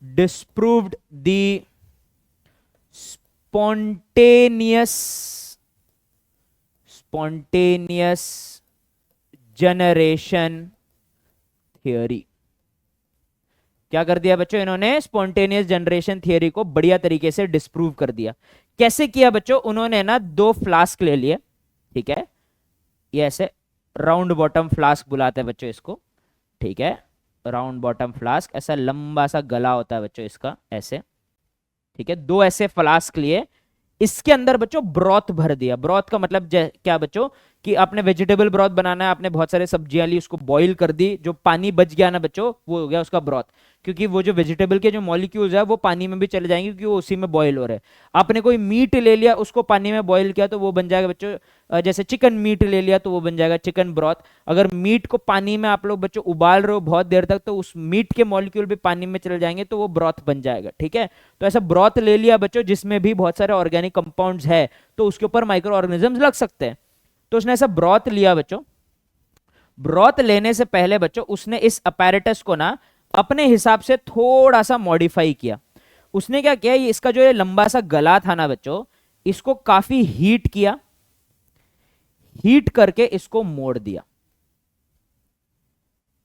disproved the spontaneous generation theory. क्या कर दिया बच्चों इन्होंने, स्पॉन्टेनियस जनरेशन थियरी को बढ़िया तरीके से डिस्प्रूव कर दिया। कैसे किया बच्चों, उन्होंने ना 2 फ्लास्क ले लिए, ठीक है, ये ऐसे राउंड बॉटम फ्लास्क बुलाते हैं बच्चों इसको, ठीक है, राउंड बॉटम फ्लास्क, ऐसा लंबा सा गला होता है बच्चों इसका ऐसे, ठीक है, 2 ऐसे फ्लास्क लिए, इसके अंदर बच्चों ब्रॉथ भर दिया। ब्रॉथ का मतलब क्या बच्चों, कि आपने वेजिटेबल ब्रॉथ बनाना है, आपने बहुत सारे सब्जियां ली, उसको बॉईल कर दी, जो पानी बच गया ना बच्चों वो हो गया उसका ब्रॉथ, क्योंकि वो जो वेजिटेबल के जो मॉलिक्यूल्स है वो पानी में भी चले जाएंगे क्योंकि वो उसी में बॉईल हो रहे हैं। आपने कोई मीट ले लिया, उसको पानी में बॉईल किया तो वो बन जाएगा बच्चों, जैसे चिकन मीट ले लिया तो वो बन जाएगा चिकन ब्रॉथ। अगर मीट को पानी में आप लोग बच्चों उबाल रहे हो बहुत देर तक, तो उस मीट के मॉलिक्यूल भी पानी में चले जाएंगे तो वो ब्रॉथ बन जाएगा। ठीक है, तो ऐसा ब्रॉथ ले लिया बच्चों जिसमें भी बहुत सारे ऑर्गेनिक कंपाउंड्स है, तो उसके ऊपर माइक्रो ऑर्गेनिजम्स लग सकते हैं। तो उसने ऐसा ब्रॉथ लिया बच्चों। ब्रॉथ लेने से पहले बच्चों उसने इस अपैरेटस को ना अपने हिसाब से थोड़ा सा मॉडिफाई किया। उसने क्या किया, ये इसका जो ये लंबा सा गला था ना बच्चों, इसको काफी हीट किया, हीट करके इसको मोड़ दिया।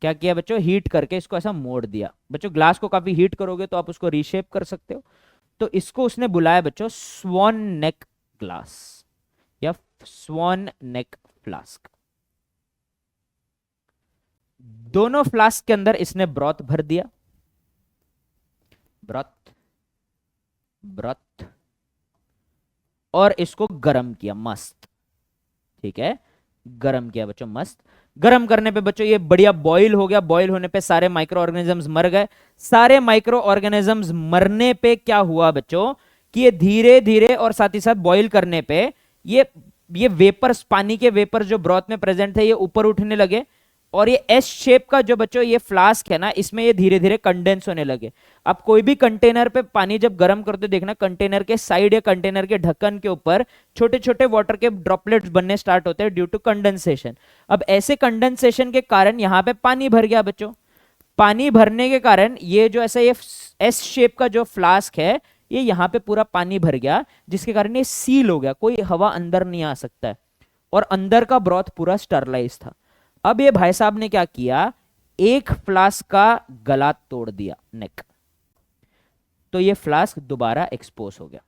क्या किया बच्चों, हीट करके इसको ऐसा मोड़ दिया। बच्चों ग्लास को काफी हीट करोगे तो आप उसको रीशेप कर सकते हो। तो इसको उसने बुलाया बच्चों स्वॉन नेक ग्लास या स्वॉन नेक फ्लास्क। दोनों फ्लास्क के अंदर इसने ब्रॉथ भर दिया, ब्रॉथ, और इसको गर्म किया मस्त। ठीक है, गर्म किया बच्चों मस्त। गर्म करने पे बच्चों ये बढ़िया बॉईल हो गया। बॉईल होने पे सारे माइक्रो ऑर्गेनिजम्स मर गए। सारे माइक्रो ऑर्गेनिजम्स मरने पे क्या हुआ बच्चों, कि ये धीरे धीरे और साथ ही साथ बॉईल करने पे ये वेपर्स, पानी के वेपर जो ब्रॉथ में प्रेजेंट थे, ये ऊपर उठने लगे, और ये एस शेप का जो बच्चों ये फ्लास्क है ना, इसमें ये धीरे धीरे कंडेंस होने लगे। अब कोई भी कंटेनर पे पानी जब गर्म करते देखना, कंटेनर के साइड या कंटेनर के ढक्कन के ऊपर छोटे छोटे वाटर के ड्रॉपलेट्स बनने स्टार्ट होते हैं ड्यू टू कंडेंसेशन। अब ऐसे कंडेंसेशन के कारण यहाँ पे पानी भर गया बच्चों। पानी भरने के कारण ये जो ऐसा ये एस शेप का जो फ्लास्क है, ये यहाँ पे पूरा पानी भर गया, जिसके कारण ये सील हो गया, कोई हवा अंदर नहीं आ सकता है, और अंदर का ब्रॉथ पूरा स्टरलाइज था। अब ये भाई साहब ने क्या किया, एक फ्लास्क का गला तोड़ दिया, नेक, तो ये फ्लास्क दोबारा एक्सपोज हो गया।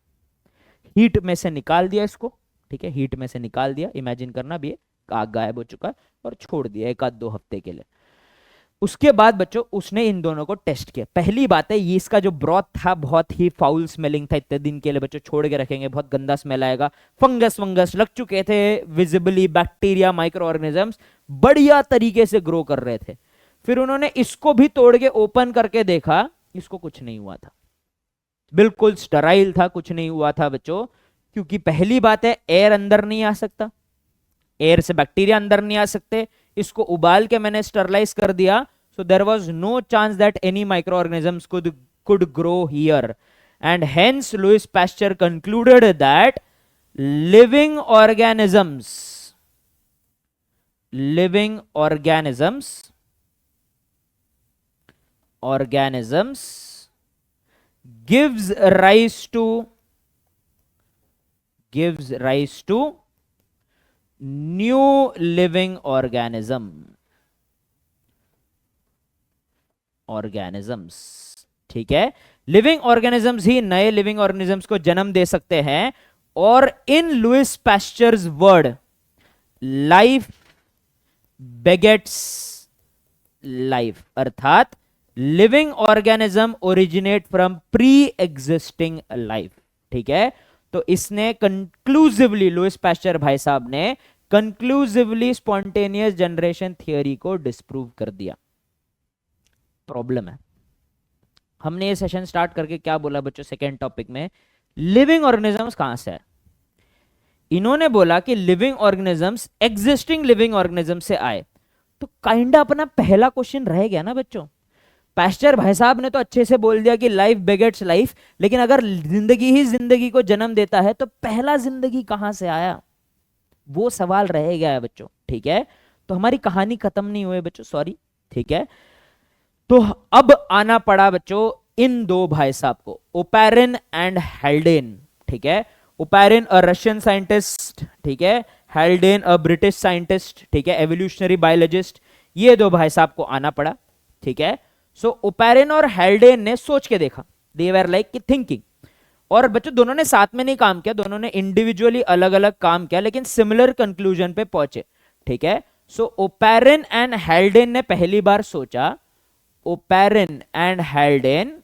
हीट में से निकाल दिया इसको, ठीक है, हीट में से निकाल दिया। इमेजिन करना भी आग गायब हो चुका है, और छोड़ दिया 1-2 हफ्ते के लिए। उसके बाद बच्चों उसने इन दोनों को टेस्ट किया। पहली बात है, ये इसका जो ब्रॉथ था बहुत ही फाउल स्मेलिंग था, इतने दिन के लिए बच्चों छोड़ के रखेंगे बहुत गंदा स्मेल आएगा, फंगस लग चुके थे, विजिबली बैक्टीरिया माइक्रो ऑर्गेनिजम्स बढ़िया तरीके से ग्रो कर रहे थे। फिर उन्होंने इसको भी तोड़ के ओपन करके देखा, इसको कुछ नहीं हुआ था, बिल्कुल स्टराइल था, कुछ नहीं हुआ था बच्चों। क्योंकि पहली बात है, एयर अंदर नहीं आ सकता, एयर से बैक्टीरिया अंदर नहीं आ सकते। इसको उबाल के मैंने स्टरलाइज कर दिया, so there was no chance that any microorganisms could grow here, and hence Louis Pasteur concluded that living living organisms gives rise to new living organisms। ठीक है, लिविंग ऑर्गेनिजम्स ही नए लिविंग ऑर्गेनिजम्स को जन्म दे सकते हैं। और इन Louis pastures word, life बेगेट्स life, अर्थात living organism originate from pre existing life. ठीक है, तो इसने कंक्लूसिवली, लुइस पैस्चर भाई साहब ने कंक्लूसिवली स्पॉन्टेनियस जनरेशन थियरी को डिस्प्रूव कर दिया। प्रॉब्लम है, हमने ये सेशन स्टार्ट करके क्या बोला बच्चों, सेकेंड टॉपिक में लिविंग ऑर्गेनिजम्स कहां से है। इन्होंने बोला कि living organisms existing living organism से आए। तो काइंडा अपना पहला क्वेश्चन रह गया ना बच्चों। पैस्चर भाई साहब ने तो अच्छे से बोल दिया कि लाइफ बेगेट्स लाइफ, लेकिन अगर जिंदगी ही जिंदगी को जन्म देता है तो पहला जिंदगी कहां से आया, वो सवाल रह गया है बच्चों। ठीक है, तो हमारी कहानी खत्म नहीं हुई बच्चों, सॉरी। ठीक है, तो अब आना पड़ा बच्चों इन दो भाई साहब को, ओपैरिन एंड हैल्डेन। ठीक है, ओपैरिन अ रशियन साइंटिस्ट, ठीक है, हैल्डेन अ ब्रिटिश साइंटिस्ट, ठीक है, एवोल्यूशनरी बायोलॉजिस्ट। ये दो भाई साहब को आना पड़ा। ठीक है, सो ओपैरिन और हैल्डेन ने सोच के देखा, दे वर लाइक कि थिंकिंग। और बच्चों दोनों ने साथ में नहीं काम किया, दोनों ने इंडिविजुअली अलग अलग काम किया, लेकिन सिमिलर कंक्लूजन पे पहुंचे। ठीक है, सो ओपैरिन एंड हैल्डेन ने पहली बार सोचा, Oparin and Haldane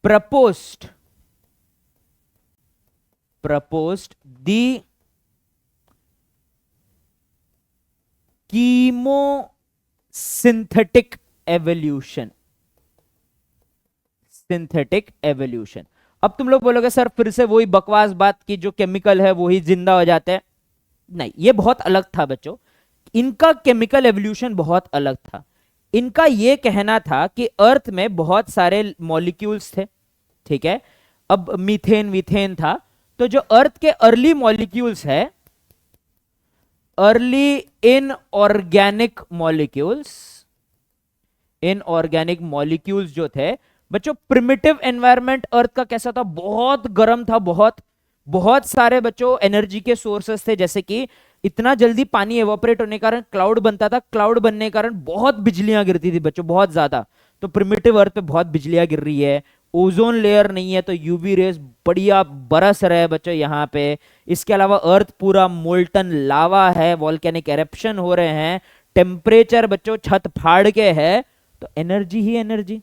proposed the chemosynthetic evolution। Synthetic evolution. अब तुम लोग बोलोगे सर फिर से वही बकवास बात की, जो केमिकल है वही जिंदा हो जाते हैं। नहीं, ये बहुत अलग था बच्चों, इनका केमिकल एवोल्यूशन बहुत अलग था। इनका यह कहना था कि अर्थ में बहुत सारे मॉलिक्यूल्स थे। ठीक है, अब मीथेन वीथेन था, तो जो अर्थ के अर्ली मॉलिक्यूल्स है, अर्ली इनऑर्गेनिक मॉलिक्यूल्स जो थे बच्चों, प्रिमिटिव एनवायरनमेंट अर्थ का कैसा था, बहुत गर्म था, बहुत सारे बच्चों एनर्जी के सोर्सेस थे, जैसे कि इतना जल्दी पानी एवोपरेट होने के कारण क्लाउड बनता था, क्लाउड बनने के कारण बहुत बिजलियां गिरती थी बच्चों, बहुत ज्यादा। तो प्रिमिटिव अर्थ पे बहुत बिजलियां गिर रही है, ओजोन लेयर नहीं है, तो यूवी रेस बढ़िया बरस रहे बच्चों यहाँ पे। इसके अलावा अर्थ पूरा मोल्टन लावा है, वॉल्केनिक एरप्शन हो रहे हैं, टेम्परेचर बच्चों छत फाड़ के है, तो एनर्जी ही एनर्जी।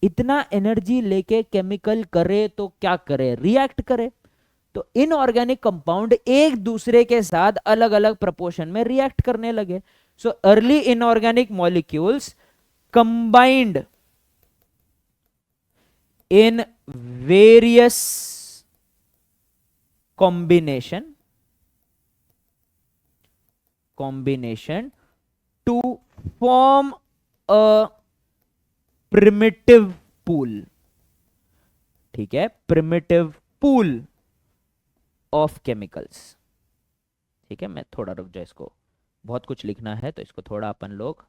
इतना एनर्जी लेके केमिकल करे तो क्या करे, रिएक्ट करे। तो इनऑर्गेनिक कंपाउंड एक दूसरे के साथ अलग अलग प्रपोर्शन में रिएक्ट करने लगे। So early inorganic molecules combined in various combination to form a primitive pool। ठीक है, primitive pool of chemicals। ठीक है, मैं थोड़ा रुक जाए, इसको बहुत कुछ लिखना है तो इसको थोड़ा अपन लोग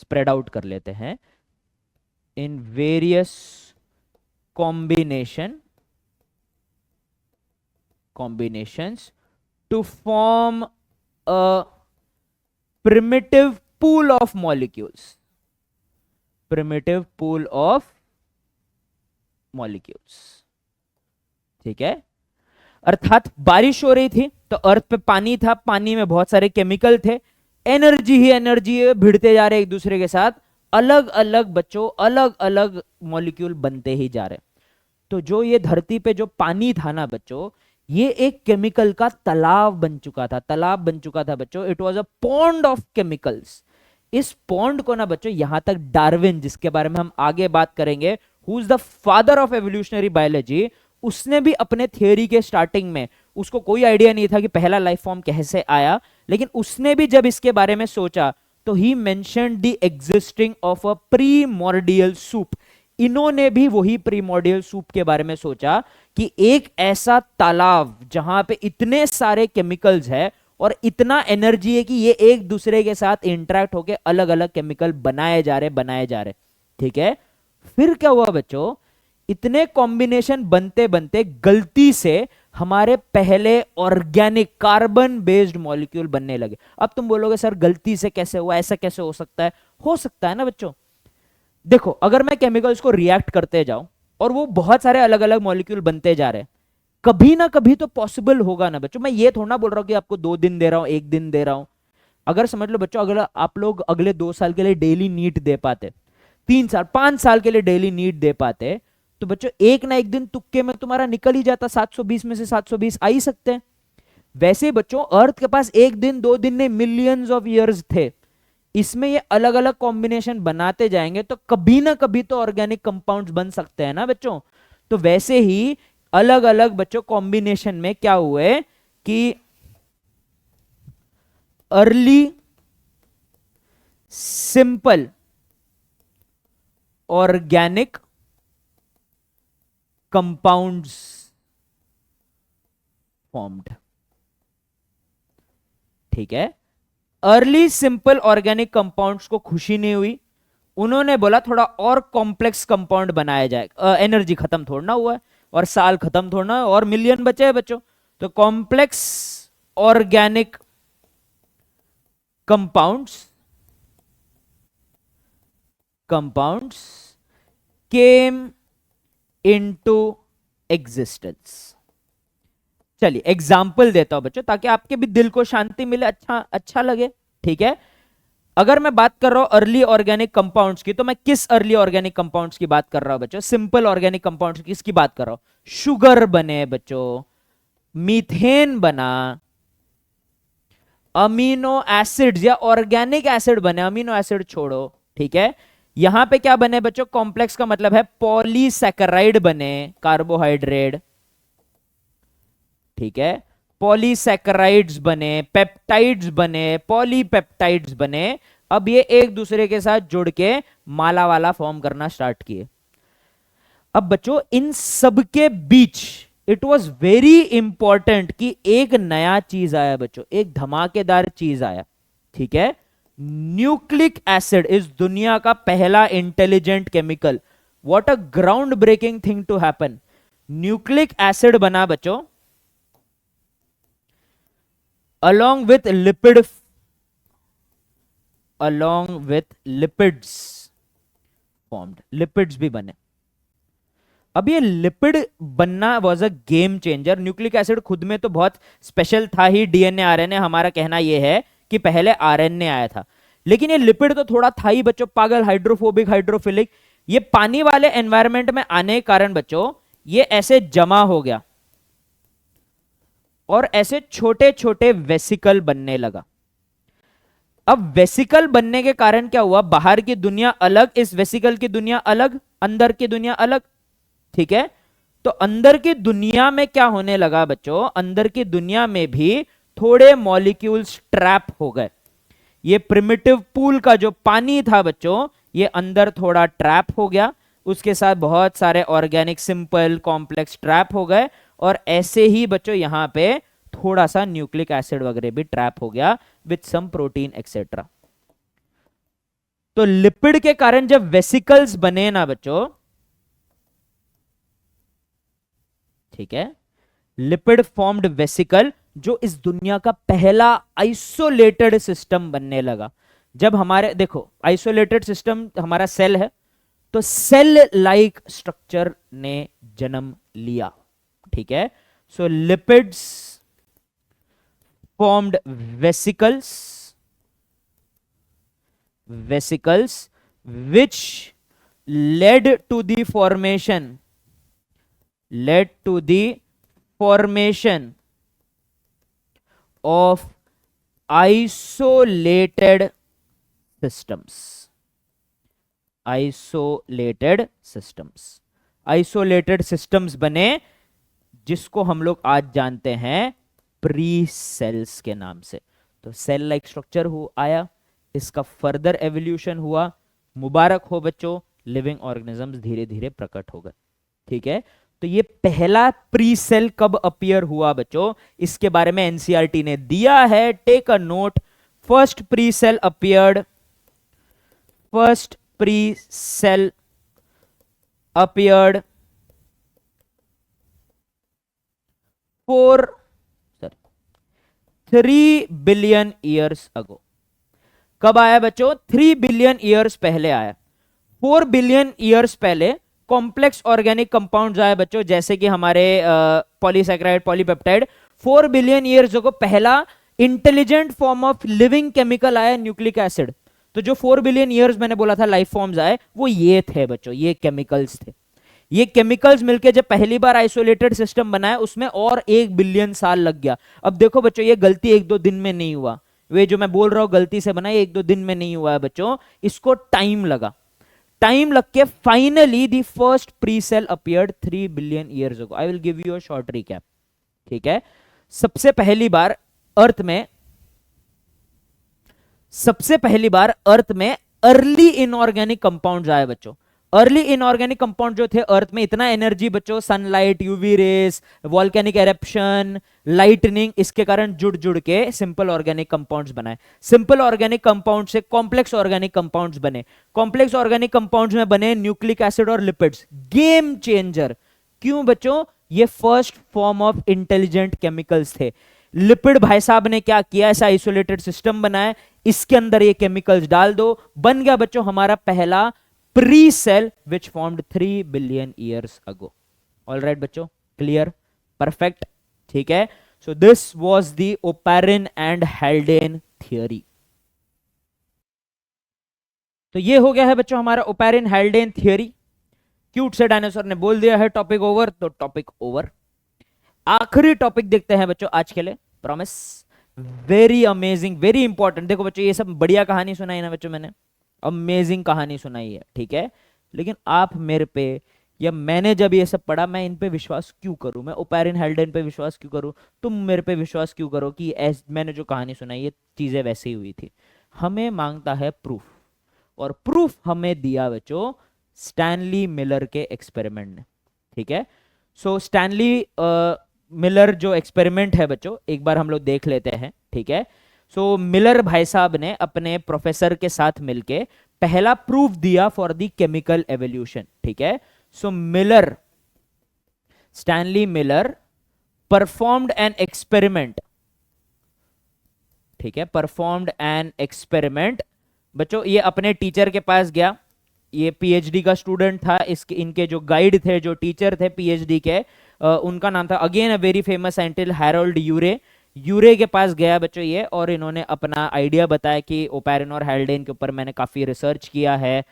स्प्रेड आउट कर लेते हैं। In various combinations to form a primitive pool of molecules। ठीक है, अर्थात बारिश हो रही थी तो अर्थ पे पानी था, पानी में बहुत सारे केमिकल थे, एनर्जी ही एनर्जी भिड़ते जा रहे एक दूसरे के साथ, अलग अलग बच्चों अलग अलग मॉलिक्यूल बनते ही जा रहे। तो जो ये धरती पे जो पानी था ना बच्चों, ये एक केमिकल का तालाब बन चुका था बच्चों। It was a pond of chemicals. इस पॉन्ड को ना बच्चों, यहां तक डार्विन, जिसके बारे में हम आगे बात करेंगे, who is the father of evolutionary biology, उसने भी अपने थियोरी के स्टार्टिंग में, उसको कोई आइडिया नहीं था कि पहला लाइफ फॉर्म कैसे आया, लेकिन उसने भी जब इसके बारे में सोचा तो ही mentioned the existing of a primordial soup. इन्होंने भी वही प्रीमोर्डियल सूप के बारे में सोचा कि एक ऐसा तालाब जहां पे इतने सारे केमिकल्स है और इतना एनर्जी है कि ये एक दूसरे के साथ इंटरेक्ट होके अलग अलग केमिकल बनाए जा रहे। ठीक है, फिर क्या हुआ बच्चों, इतने कॉम्बिनेशन बनते बनते गलती से हमारे पहले ऑर्गेनिक कार्बन बेस्ड मॉलिक्यूल बनने लगे। अब तुम बोलोगे सर गलती से कैसे हुआ, ऐसा कैसे हो सकता है ना बच्चों। देखो, अगर मैं केमिकल्स को रिएक्ट करते जाऊं और वो बहुत सारे अलग अलग मॉलिक्यूल बनते जा रहे हैं, कभी ना कभी तो पॉसिबल होगा ना बच्चों। मैं ये थोड़ा ना बोल रहा हूं कि आपको 2 दिन दे रहा हूं, 1 दिन दे रहा हूं। अगर समझ लो बच्चों, अगर आप लोग अगले 2 साल के लिए डेली नीट दे पाते, 3 साल 5 साल के लिए डेली नीट दे पाते, तो बच्चों एक ना एक दिन तुक्के में तुम्हारा निकल ही जाता। 720 में से 720 आ ही सकते हैं। वैसे ही बच्चों अर्थ के पास 1 दिन 2 दिन नहीं, मिलियंस ऑफ ईयर्स थे। इसमें ये अलग अलग कॉम्बिनेशन बनाते जाएंगे तो कभी ना कभी तो ऑर्गेनिक कंपाउंड्स बन सकते हैं ना बच्चों। तो वैसे ही अलग अलग बच्चों कॉम्बिनेशन में क्या हुए कि early simple organic compounds formed. ठीक है, अर्ली सिंपल ऑर्गेनिक कंपाउंड्स को खुशी नहीं हुई, उन्होंने बोला थोड़ा और कॉम्प्लेक्स कंपाउंड बनाया जाए। एनर्जी खत्म थोड़ा ना हुआ है और साल खत्म थोड़ा ना और मिलियन बचे हैं बच्चों। तो complex organic compounds came into existence. चलिए एग्जाम्पल देता हूं बच्चों ताकि आपके भी दिल को शांति मिले, अच्छा लगे। ठीक है, अगर मैं बात कर रहा हूं अर्ली ऑर्गेनिक कंपाउंड्स की, तो मैं किस अर्ली ऑर्गेनिक कंपाउंड्स की बात कर रहा हूं बच्चों? सिंपल ऑर्गेनिक कंपाउंड्स की किसकी बात कर रहा हूं? शुगर बने बच्चों, मीथेन बना, अमीनो एसिड या ऑर्गेनिक एसिड बने, अमीनो एसिड छोड़ो। ठीक है, यहां पे क्या बने बच्चों? कॉम्प्लेक्स का मतलब है पॉलीसैकेराइड बने, कार्बोहाइड्रेट। ठीक है, पॉलीसैकेराइड्स बने, पेप्टाइड्स बने, पॉलीपेप्टाइड्स बने। अब ये एक दूसरे के साथ जुड़ के माला वाला फॉर्म करना स्टार्ट किए। अब बच्चों इन सब के बीच इट वॉज वेरी इंपॉर्टेंट कि एक नया चीज आया बच्चों, एक धमाकेदार चीज आया। ठीक है, न्यूक्लिक एसिड इस दुनिया का पहला intelligent chemical. What a ground breaking thing to happen. Nucleic acid बना बच्चों along with lipids formed, lipids भी बने। अब ये लिपिड बनना was a game changer. Nucleic acid खुद में तो बहुत स्पेशल था ही, डीएनए आरएनए, हमारा कहना ये है कि पहले आरएनए आया था, लेकिन ये लिपिड तो थोड़ा था ही बच्चों, पागल, हाइड्रोफोबिक, हाइड्रोफिलिक। ये पानी वाले एनवायरमेंट में आने के कारण बच्चों ये ऐसे जमा हो गया और ऐसे छोटे छोटे वेसिकल बनने लगा। अब वेसिकल बनने के कारण क्या हुआ? बाहर की दुनिया अलग, इस वेसिकल की दुनिया अलग, अंदर की दुनिया अलग। ठीक है, तो अंदर की दुनिया में क्या होने लगा बच्चों? अंदर की दुनिया में भी थोड़े मॉलिक्यूल्स ट्रैप हो गए। ये प्रिमिटिव पूल का जो पानी था बच्चों, ये अंदर थोड़ा ट्रैप हो गया, उसके साथ बहुत सारे ऑर्गेनिक सिंपल कॉम्प्लेक्स ट्रैप हो गए, और ऐसे ही बच्चों यहां पे थोड़ा सा न्यूक्लिक एसिड वगैरह भी ट्रैप हो गया विथ सम प्रोटीन एक्सेट्रा। तो लिपिड के कारण जब वेसिकल्स बने ना बच्चों, ठीक है, लिपिड फॉर्म्ड वेसिकल, जो इस दुनिया का पहला आइसोलेटेड सिस्टम बनने लगा। जब हमारे देखो आइसोलेटेड सिस्टम हमारा सेल है, तो सेल लाइक स्ट्रक्चर ने जन्म लिया। ठीक है, so lipids formed vesicles which led to the formation of isolated systems बने, जिसको हम लोग आज जानते हैं प्री सेल्स के नाम से। तो सेल लाइक स्ट्रक्चर आया, इसका फर्दर एवोल्यूशन हुआ। मुबारक हो बच्चों, लिविंग ऑर्गेनिजम्स धीरे धीरे प्रकट हो गए। ठीक है, तो ये पहला प्री सेल कब अपीयर हुआ बच्चों, इसके बारे में एनसीईआरटी ने दिया है, take a note. First pre cell appeared, first pre cell appeared 3 billion years ago. कब आया बच्चों? 3 बिलियन ईयर्स पहले आया। 4 बिलियन ईयर्स पहले कॉम्प्लेक्स ऑर्गेनिक कंपाउंड्स आए बच्चों, जैसे कि हमारे पॉलीसैकेराइड, पॉलीपेप्टाइड। 4 बिलियन ईयर्स को पहला intelligent form of living chemical आया, न्यूक्लिक एसिड। तो जो 4 बिलियन ईयर्स मैंने बोला था लाइफ फॉर्म्स आए, वो ये थे बच्चों, ये केमिकल्स थे। ये केमिकल्स मिलके जब पहली बार आइसोलेटेड सिस्टम बनाया, उसमें और 1 बिलियन साल लग गया। अब देखो बच्चों, ये गलती 1-2 दिन में नहीं हुआ। वे जो मैं बोल रहा हूं गलती से बना, 1-2 दिन में नहीं हुआ है बच्चों, इसको टाइम लगा। टाइम लग के finally the first pre cell appeared 3 billion years ago. I will give you a short recap. ठीक है, सबसे पहली बार अर्थ में अर्ली इनऑर्गेनिक कंपाउंड्स आए बच्चों। अर्ली इनऑर्गेनिक कंपाउंड जो थे अर्थ में, इतना एनर्जी बच्चों, sunlight, UV rays, volcanic eruption, lightning, इसके कारण जुड़ जुड़ के सिंपल ऑर्गेनिक कंपाउंड्स बनाए। सिंपल ऑर्गेनिक कंपाउंड से कॉम्प्लेक्स ऑर्गेनिक कंपाउंड्स बने। कॉम्प्लेक्स ऑर्गेनिक कंपाउंड्स में बने न्यूक्लिक एसिड और लिपिड्स। Game changer. क्यों बच्चों? ये first form of intelligent chemicals थे। लिपिड भाई साहब ने क्या किया, ऐसा आइसोलेटेड सिस्टम बनाया, इसके अंदर ये केमिकल्स डाल दो, बन गया बच्चों हमारा पहला pre cell which formed 3 billion years ago. All right बच्चों, क्लियर, परफेक्ट। ठीक है, so this was the Oparin and Haldane theory. तो ये हो गया है बच्चों हमारा ओपैरिन हैल्डेन थियरी। क्यूट से डायनासोर ने बोल दिया है टॉपिक ओवर, तो टॉपिक ओवर। आखिरी टॉपिक देखते हैं बच्चों आज के लिए, promise, very amazing, very important. देखो बच्चों, ये सब बढ़िया कहानी सुनाई ना बच्चों, मैंने अमेजिंग कहानी सुनाई है। ठीक है, लेकिन आप मेरे पे, या मैंने जब ये सब पढ़ा, मैं इन पे विश्वास क्यों करूं? मैं ओपैरिन हैल्डेन पे विश्वास क्यों करूं? तुम मेरे पे विश्वास क्यों करो कि मैंने जो कहानी सुनाई ये चीजें वैसे ही हुई थी? हमें मांगता है प्रूफ, और प्रूफ हमें दिया बच्चों स्टैनली मिलर के एक्सपेरिमेंट ने। ठीक है, सो स्टैनली मिलर जो एक्सपेरिमेंट है बच्चों, एक बार हम लोग देख लेते हैं। ठीक है, सो मिलर भाई साहब ने अपने प्रोफेसर के साथ मिलके पहला प्रूफ दिया फॉर द केमिकल एवोल्यूशन। ठीक है, so Stanley Miller performed an experiment. ठीक है, परफॉर्म्ड एन एक्सपेरिमेंट बच्चों, ये अपने टीचर के पास गया। ये पीएचडी का स्टूडेंट था, इनके जो गाइड थे, जो टीचर थे पीएचडी के, उनका नाम था again a very famous scientist Harold Urey. Urey के पास गया बच्चों ये, और इन्होंने अपना आइडिया बताया कि ओपैरिन और हैल्डेन के ऊपर मैंने काफी रिसर्च किया है,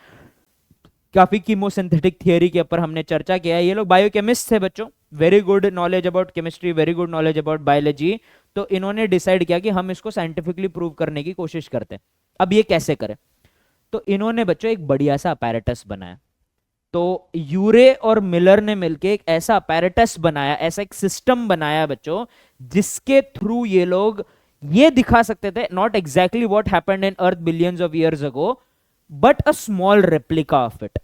काफी कीमोसिंथेटिक थियरी के ऊपर हमने चर्चा किया है। ये लोग बायोकेमिस्ट थे बच्चों, very good knowledge about chemistry, very good knowledge about biology. तो इन्होंने डिसाइड किया कि हम इसको साइंटिफिकली प्रूव करने की कोशिश करते हैं। अब ये कैसे करें? तो इन्होंने बच्चों एक बढ़िया सा अपैरेटस बनाया। तो यूरे और मिलर ने मिलकर एक ऐसा अपैरेटस बनाया, ऐसा एक सिस्टम बनाया बच्चों, जिसके थ्रू ये लोग ये दिखा सकते थे, not exactly what happened in earth billions of years ago, but a small replica of it.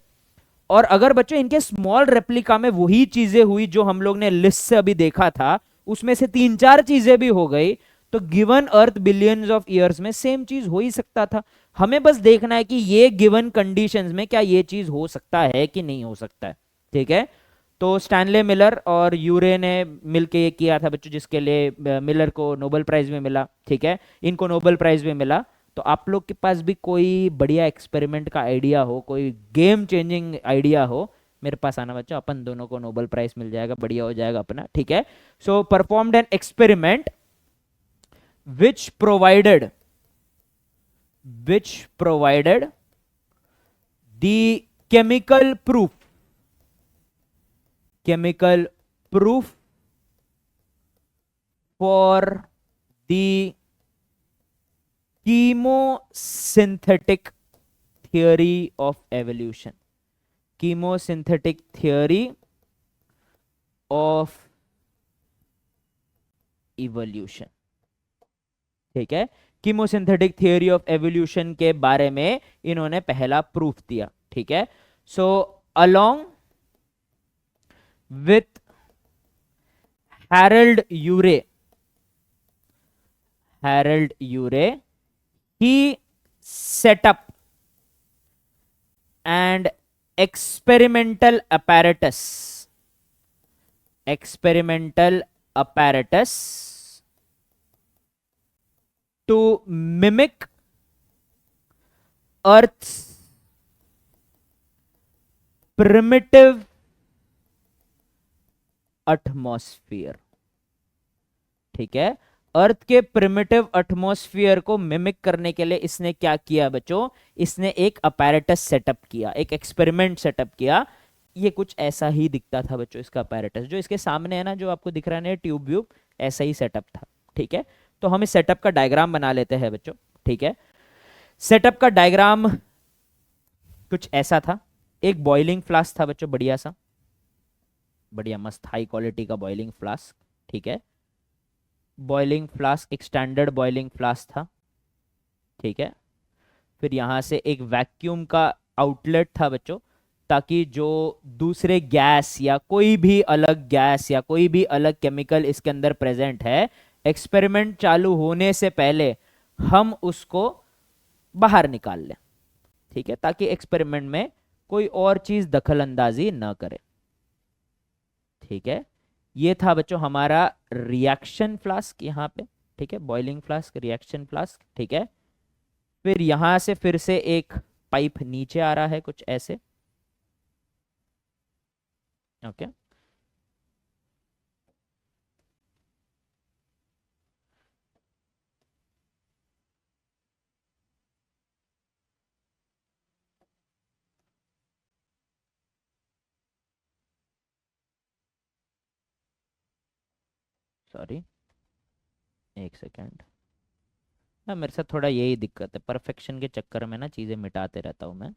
और अगर बच्चों इनके स्मॉल रेप्लिका में वही चीजें हुई जो हम लोग ने लिस्ट से अभी देखा था, उसमें से 3-4 चीजें भी हो गई, तो given earth billions of years में सेम चीज हो ही सकता था। हमें बस देखना है कि ये गिवन कंडीशंस में क्या ये चीज हो सकता है कि नहीं हो सकता है। ठीक है, तो स्टैनले मिलर और यूरे ने मिलके ये किया था बच्चों, जिसके लिए मिलर को नोबेल प्राइज भी मिला। ठीक है, इनको नोबेल प्राइज भी मिला। तो आप लोग के पास भी कोई बढ़िया एक्सपेरिमेंट का आइडिया हो, कोई गेम चेंजिंग आइडिया हो, मेरे पास आना बच्चों, अपन दोनों को नोबेल प्राइज मिल जाएगा, बढ़िया हो जाएगा अपना। ठीक है, so performed an experiment which provided the chemical proof for the chemosynthetic theory of evolution. Chemosynthetic theory of evolution। ठीक है, कीमोसिंथेटिक थियरी ऑफ एवोल्यूशन के बारे में इन्होंने पहला प्रूफ दिया। ठीक है, so along with Harold Urey, he set up an experimental apparatus to mimic Earth's primitive atmosphere. ठीक है, अर्थ के प्रिमिटिव एटमॉस्फेयर को मिमिक करने के लिए इसने क्या किया बच्चों, इसने एक अपैरेटस सेटअप किया, एक एक्सपेरिमेंट सेटअप किया। ये कुछ ऐसा ही दिखता था बच्चों इसका अपैरेटस, जो इसके सामने है ना, जो आपको दिख रहा है ट्यूब व्यूब, ऐसा ही सेटअप था। ठीक है, तो हम इस सेटअप का डायग्राम बना लेते हैं बच्चों। ठीक है, सेटअप का डायग्राम कुछ ऐसा था। एक बॉइलिंग फ्लास्क था बच्चों, बढ़िया सा, बढ़िया मस्त हाई क्वालिटी का बॉइलिंग फ्लास्क। ठीक है, बॉइलिंग फ्लास्क एक स्टैंडर्ड बॉइलिंग फ्लास्क था। ठीक है, फिर यहां से एक वैक्यूम का आउटलेट था बच्चों, ताकि जो दूसरे गैस या कोई भी अलग गैस या कोई भी अलग केमिकल इसके अंदर प्रेजेंट है, एक्सपेरिमेंट चालू होने से पहले हम उसको बाहर निकाल लें। ठीक है, ताकि एक्सपेरिमेंट में कोई और चीज दखल अंदाजी न करे। ठीक है, ये था बच्चों हमारा रिएक्शन फ्लास्क यहां पे। ठीक है, बॉइलिंग फ्लास्क, रिएक्शन फ्लास्क। ठीक है, फिर यहां से फिर से एक पाइप नीचे आ रहा है कुछ ऐसे। ओके, सॉरी एक सेकेंड, ना मेरे साथ थोड़ा यही दिक्कत है, परफेक्शन के चक्कर में ना चीजें मिटाते रहता हूं मैं।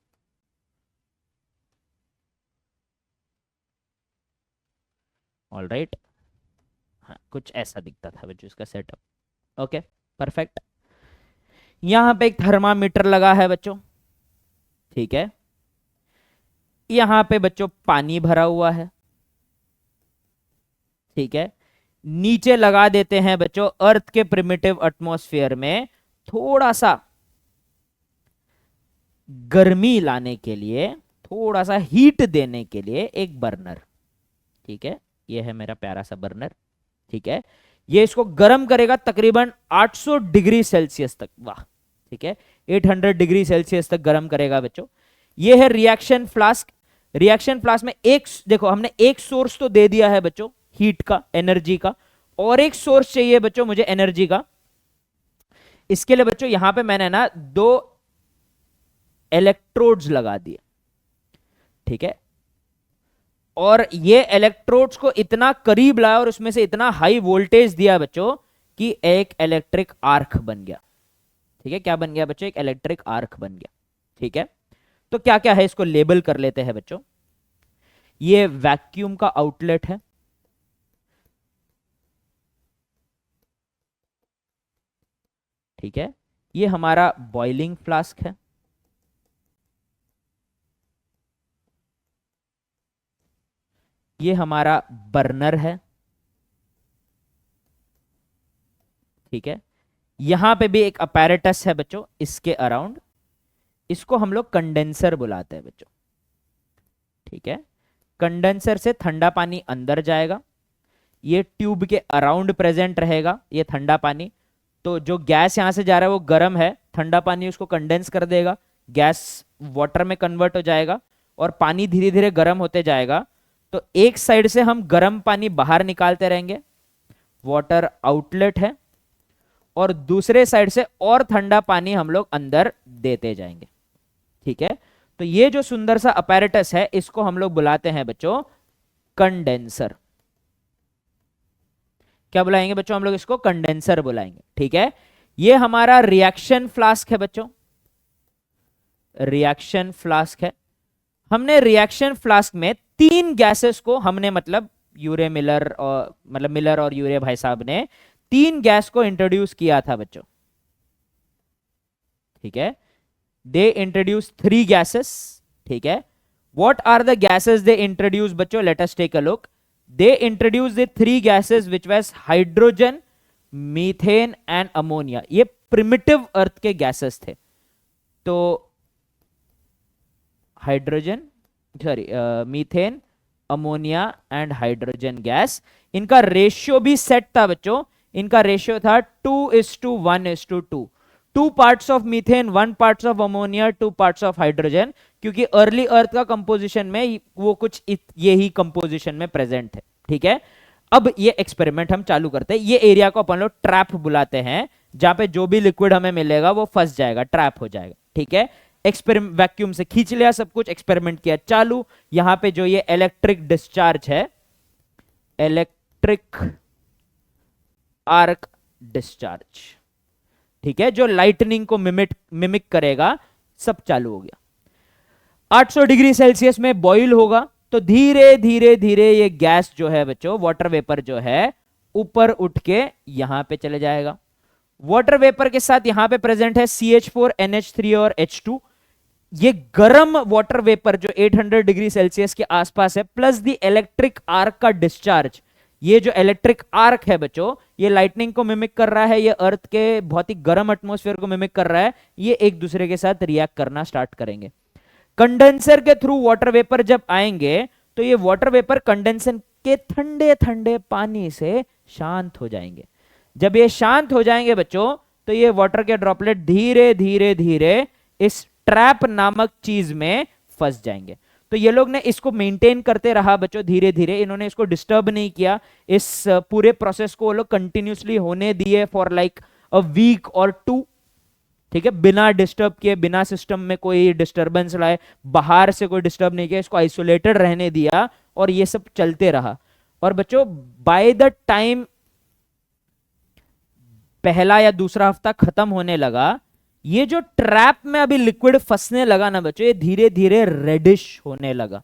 ऑल राइट, हाँ कुछ ऐसा दिखता था बच्चों इसका सेटअप। Okay, perfect. यहां पे एक थर्मामीटर लगा है बच्चों। ठीक है, यहां पे बच्चों पानी भरा हुआ है। ठीक है, नीचे लगा देते हैं बच्चों अर्थ के प्रिमिटिव एटमॉस्फेयर में थोड़ा सा गर्मी लाने के लिए, थोड़ा सा हीट देने के लिए एक बर्नर। ठीक है, ये है मेरा प्यारा सा बर्नर। ठीक है, ये इसको गर्म करेगा तकरीबन 800 डिग्री सेल्सियस तक। वाह, ठीक है, 800 डिग्री सेल्सियस तक गर्म करेगा बच्चों। ये है रिएक्शन फ्लास्क। रिएक्शन फ्लास्क में एक, देखो हमने एक सोर्स तो दे दिया है बच्चों हीट का, एनर्जी का, और एक सोर्स चाहिए बच्चों मुझे एनर्जी का। इसके लिए बच्चों यहां पे मैंने ना 2 इलेक्ट्रोड्स लगा दिए। ठीक है, और ये इलेक्ट्रोड्स को इतना करीब लाया और उसमें से इतना हाई वोल्टेज दिया बच्चों कि एक इलेक्ट्रिक आर्क बन गया। ठीक है, क्या बन गया बच्चों, एक इलेक्ट्रिक आर्क बन गया। ठीक है, तो क्या क्या है इसको लेबल कर लेते हैं बच्चों। ये वैक्यूम का आउटलेट है। ठीक है, ये हमारा बॉइलिंग फ्लास्क है। ये हमारा बर्नर है। ठीक है, यहां पे भी एक अपैरेटस है बच्चों इसके अराउंड, इसको हम लोग कंडेंसर बुलाते हैं बच्चों। ठीक है, कंडेंसर से ठंडा पानी अंदर जाएगा, ये ट्यूब के अराउंड प्रेजेंट रहेगा ये ठंडा पानी। तो जो गैस यहां से जा रहा है वो गर्म है, ठंडा पानी उसको कंडेंस कर देगा, गैस वाटर में कन्वर्ट हो जाएगा और पानी धीरे धीरे गर्म होते जाएगा। तो एक साइड से हम गर्म पानी बाहर निकालते रहेंगे, वाटर आउटलेट है, और दूसरे साइड से और ठंडा पानी हम लोग अंदर देते जाएंगे। ठीक है, तो ये जो सुंदर सा अपैरेटस है इसको हम लोग बुलाते हैं बच्चों कंडेंसर। क्या बुलाएंगे बच्चों हम लोग इसको, कंडेंसर बुलाएंगे। ठीक है, ये हमारा रिएक्शन फ्लास्क है बच्चों, रिएक्शन फ्लास्क है। हमने रिएक्शन फ्लास्क में 3 गैसेस को हमने मतलब यूरे मिलर और मतलब मिलर और यूरे भाई साहब ने 3 गैस को इंट्रोड्यूस किया था बच्चों। ठीक है, दे इंट्रोड्यूस 3 गैसेस। ठीक है, What are the gases they introduced बच्चों? Let us take a look. They introduced the three gases which was hydrogen, methane and ammonia. ये primitive earth के gases थे. तो hydrogen sorry methane, ammonia and hydrogen gas, इनका रेशियो भी सेट था बच्चों. इनका रेशियो था 2:1:2. 2 parts of methane, 1 parts of ammonia, 2 parts of hydrogen, क्योंकि अर्ली अर्थ का कंपोजिशन में वो कुछ ये ही कंपोजिशन में प्रेजेंट है. ठीक है, अब ये एक्सपेरिमेंट हम चालू करते हैं. ये एरिया को अपन लोग ट्रैप बुलाते हैं, जहां पे जो भी लिक्विड हमें मिलेगा वो फंस जाएगा, ट्रैप हो जाएगा. ठीक है, एक्सपेरिमेंट वैक्यूम से खींच लिया सब कुछ, एक्सपेरिमेंट किया चालू. यहां पे जो ये इलेक्ट्रिक डिस्चार्ज है, इलेक्ट्रिक आर्क डिस्चार्ज, ठीक है, जो लाइटनिंग को मिमिक करेगा, सब चालू हो गया. 800 डिग्री सेल्सियस में बॉईल होगा. तो धीरे धीरे धीरे ये गैस जो है बच्चों, वाटर वेपर जो है, ऊपर उठ के यहां पे चले जाएगा. वाटर वेपर के साथ यहां पे प्रेजेंट है CH4, NH3 और H2. ये गर्म वाटर वेपर जो 800 डिग्री सेल्सियस के आसपास है, प्लस द इलेक्ट्रिक आर्क का डिस्चार्ज. ये जो इलेक्ट्रिक आर्क है बच्चों, ये लाइटनिंग को मिमिक कर रहा है, ये अर्थ के बहुत ही गर्म एटमॉस्फेयर को मिमिक कर रहा है. ये एक दूसरे के साथ रिएक्ट करना स्टार्ट करेंगे. कंडेंसर के थ्रू वाटर वेपर जब आएंगे, तो ये वाटर वेपर कंडेंसर के ठंडे ठंडे पानी से शांत हो जाएंगे. जब ये शांत हो जाएंगे बच्चों, तो ये वाटर के ड्रॉपलेट धीरे धीरे धीरे इस ट्रैप नामक चीज में फंस जाएंगे. तो ये लोग ने इसको मेंटेन करते रहा बच्चों, धीरे धीरे. इन्होंने इसको डिस्टर्ब नहीं किया. इस पूरे प्रोसेस को वो लोग कंटिन्यूसली होने दिए फॉर लाइक अ वीक और 2. ठीक है, बिना डिस्टर्ब किए, बिना सिस्टम में कोई डिस्टर्बेंस लाए, बाहर से कोई डिस्टर्ब नहीं किया, इसको आइसोलेटेड रहने दिया, और ये सब चलते रहा. और बच्चों बाय द टाइम पहला या दूसरा हफ्ता खत्म होने लगा, ये जो ट्रैप में अभी लिक्विड फंसने लगा ना बच्चों, ये धीरे धीरे रेडिश होने लगा.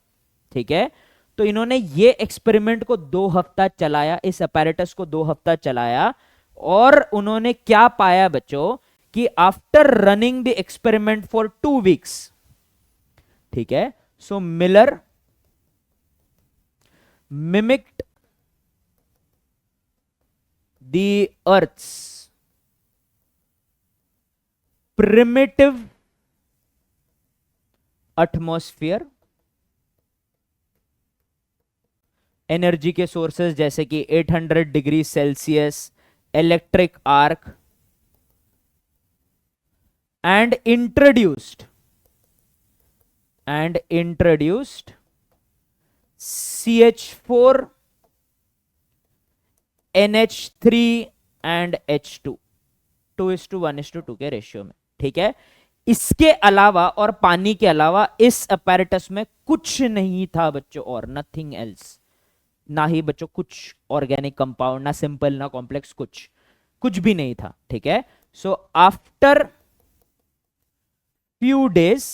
ठीक है, तो इन्होंने ये एक्सपेरिमेंट को 2 हफ्ता चलाया, इस अपैरेटस को 2 हफ्ता चलाया. और उन्होंने क्या पाया बच्चों, कि after running the experiment for 2 weeks, ठीक है, so Miller mimicked the earth's primitive atmosphere. Energy के सोर्सेस जैसे कि 800 degree Celsius, electric arc, and introduced CH4, NH3 and H2 2:1:2 के रेशियो में. ठीक है, इसके अलावा और पानी के अलावा इस अपैरेटस में कुछ नहीं था बच्चों, और नथिंग एल्स. ना ही बच्चों कुछ ऑर्गेनिक कंपाउंड, ना सिंपल ना कॉम्प्लेक्स, कुछ भी नहीं था. ठीक है, so after few days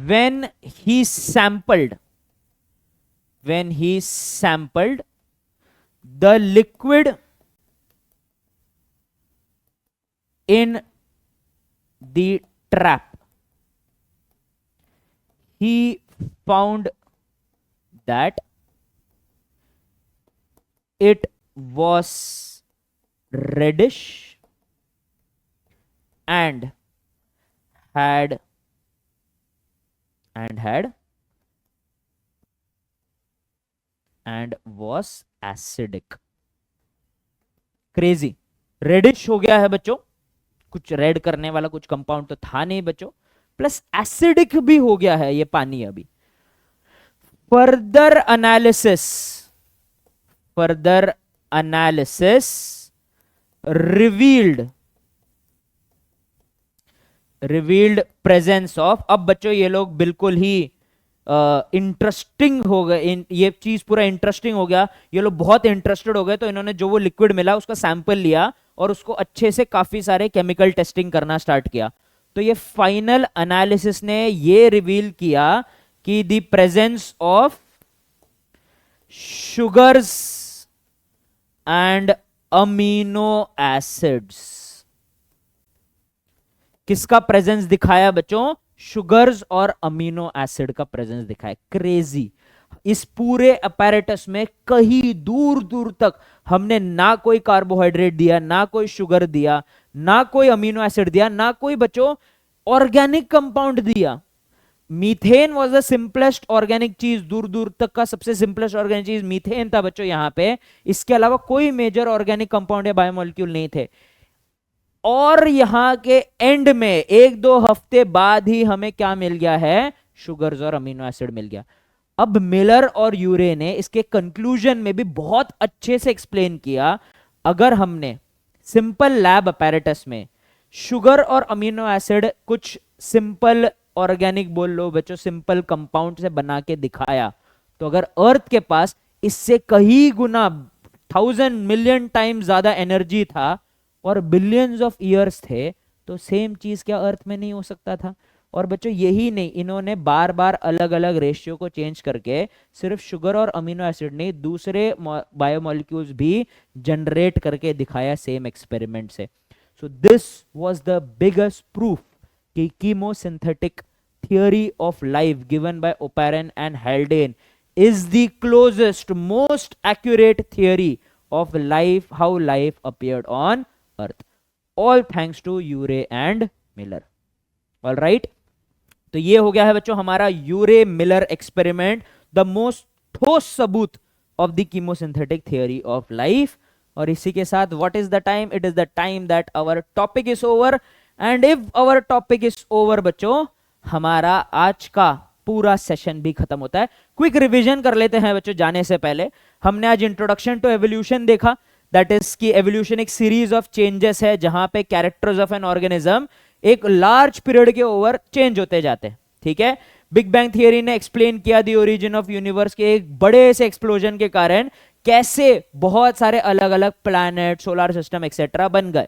when he sampled the liquid in the trap, he found that it was reddish and had and was acidic. Crazy, reddish हो गया है बच्चों, कुछ रेड करने वाला कुछ कंपाउंड तो था नहीं बच्चों, प्लस एसिडिक भी हो गया है ये पानी. अभी further analysis revealed presence of. अब बच्चों ये लोग बिल्कुल ही इंटरेस्टिंग हो गए, ये चीज पूरा इंटरेस्टिंग हो गया, ये लोग बहुत इंटरेस्टेड हो गए. तो इन्होंने जो वो लिक्विड मिला उसका सैंपल लिया और उसको अच्छे से काफी सारे केमिकल टेस्टिंग करना स्टार्ट किया. तो ये फाइनल एनालिसिस ने ये रिवील किया कि the presence of sugars and amino acids. किसका प्रेजेंस दिखाया बच्चों? शुगर्स और अमीनो एसिड का प्रेजेंस दिखा है। क्रेजी। इस पूरे अपैरेटस में कहीं दूर दूर तक हमने ना कोई कार्बोहाइड्रेट दिया, ना कोई शुगर दिया, ना कोई अमीनो एसिड दिया, ना कोई बच्चों ऑर्गेनिक कंपाउंड दिया। Methane was the simplest organic चीज, दूर दूर तक का सबसे सिंपलेस्ट ऑर्गेनिक चीज मीथेन था बच्चों यहां पे। इसके अलावा कोई मेजर ऑर्गेनिक कंपाउंड या बायोमोलिक्यूल नहीं थे। और यहां के एंड में 1-2 हफ्ते बाद ही हमें क्या मिल गया है? शुगर्स और अमीनो एसिड मिल गया। अब मिलर और यूरे ने इसके कंक्लूजन में भी बहुत अच्छे से एक्सप्लेन किया, अगर हमने सिंपल लैब अपैरेटस में शुगर और अमीनो एसिड कुछ सिंपल ऑर्गेनिक बोल लो बच्चों, सिंपल कंपाउंड से बना के दिखाया, तो अगर अर्थ के पास इससे कहीं गुना 1000 मिलियन टाइम ज्यादा एनर्जी था और बिलियंस ऑफ ईयर्स थे, तो सेम चीज क्या अर्थ में नहीं हो सकता था? और बच्चों यही नहीं, इन्होंने बार बार अलग अलग रेशियो को चेंज करके सिर्फ शुगर और अमीनो एसिड नहीं, दूसरे बायोमोलिक्यूल्स भी जनरेट करके दिखाया सेम एक्सपेरिमेंट से। So this was the biggest proof कि chemosynthetic theory of life given by Oparin and Haldane is the closest, most accurate theory of life, how life appeared on earth, all thanks to Urey and Miller. All right, तो ये हो गया है बच्चों हमारा Urey Miller experiment, the most ठोस सबूत of the chemosynthetic theory of life. और इसी के साथ what is the time? It is the time that our topic is over. And if our topic is over बच्चों, हमारा आज का पूरा सेशन भी खत्म होता है। क्विक रिवीजन कर लेते हैं बच्चों जाने से पहले। हमने आज इंट्रोडक्शन टू एवोल्यूशन देखा, दैट इज कि एवोल्यूशन एक सीरीज ऑफ चेंजेस है जहां पे कैरेक्टर्स ऑफ एन ऑर्गेनिज्म एक लार्ज पीरियड के ओवर चेंज होते जाते हैं। ठीक है, बिग बैंग थियरी ने एक्सप्लेन किया द ओरिजिन ऑफ यूनिवर्स के एक बड़े से एक्सप्लोजन के कारण कैसे बहुत सारे अलग अलग प्लैनेट, सोलर सिस्टम एक्सेट्रा बन गए।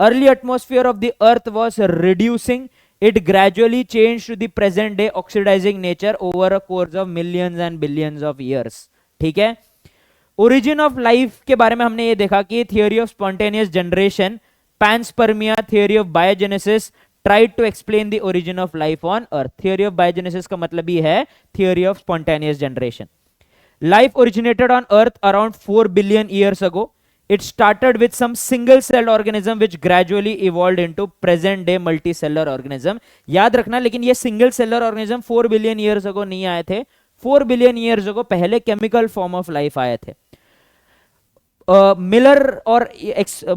Early atmosphere of the earth was reducing, it gradually changed to the present day oxidizing nature over a course of millions and billions of years. ठीक है, origin of life के बारे में हमने ये देखा कि theory of spontaneous generation, panspermia, theory of biogenesis tried to explain the origin of life on earth. theory of biogenesis का मतलब ही है theory of spontaneous generation. Life originated on earth around 4 billion years ago. It started with some single cell organism which gradually evolved into present day multicellular organism. याद रखना, लेकिन ये single seller organism 4 billion years अगो नहीं आए थे। 4 बिलियन ईयर्स अगो पहले केमिकल फॉर्म ऑफ लाइफ आए थे। मिलर और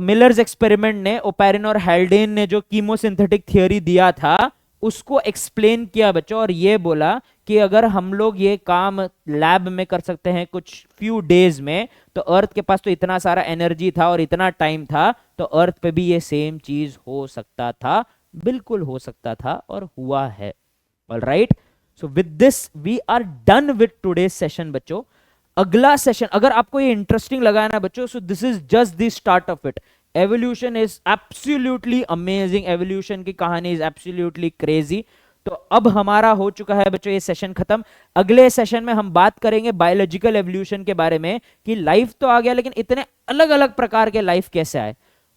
मिलर्स एक्सपेरिमेंट ने, ओपेरिन और हेल्डेन ने जो कीमोसिंथेटिक थियरी दिया था उसको एक्सप्लेन किया बच्चों, और ये बोला कि अगर हम लोग ये काम लैब में कर सकते हैं कुछ फ्यू डेज में, तो अर्थ के पास तो इतना सारा एनर्जी था और इतना टाइम था, तो अर्थ पे भी ये सेम चीज हो सकता था, बिल्कुल हो सकता था और हुआ है। Alright, so with this we are done with today's session बच्चों। अगला सेशन अगर आपको ये इंटरेस्टिंग लगा ना बच्चों, so this is just the start of it. Evolution is absolutely amazing, evolution की कहानी इज एब्सोल्युटली क्रेजी। तो अब हमारा हो चुका है बच्चों ये सेशन खत्म। अगले सेशन में हम बात करेंगे बायोलॉजिकल एवोल्यूशन के बारे में, कि लाइफ तो आ गया लेकिन इतने अलग अलग प्रकार के लाइफ कैसे आए,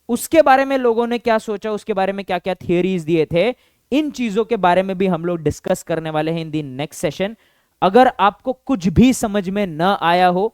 उसके बारे में लोगों ने क्या सोचा, उसके बारे में क्या क्या थियरीज दिए थे, इन चीजों के बारे में भी हम लोग डिस्कस करने वाले हैं इन दी नेक्स्ट सेशन। अगर आपको कुछ भी समझ में न आया हो,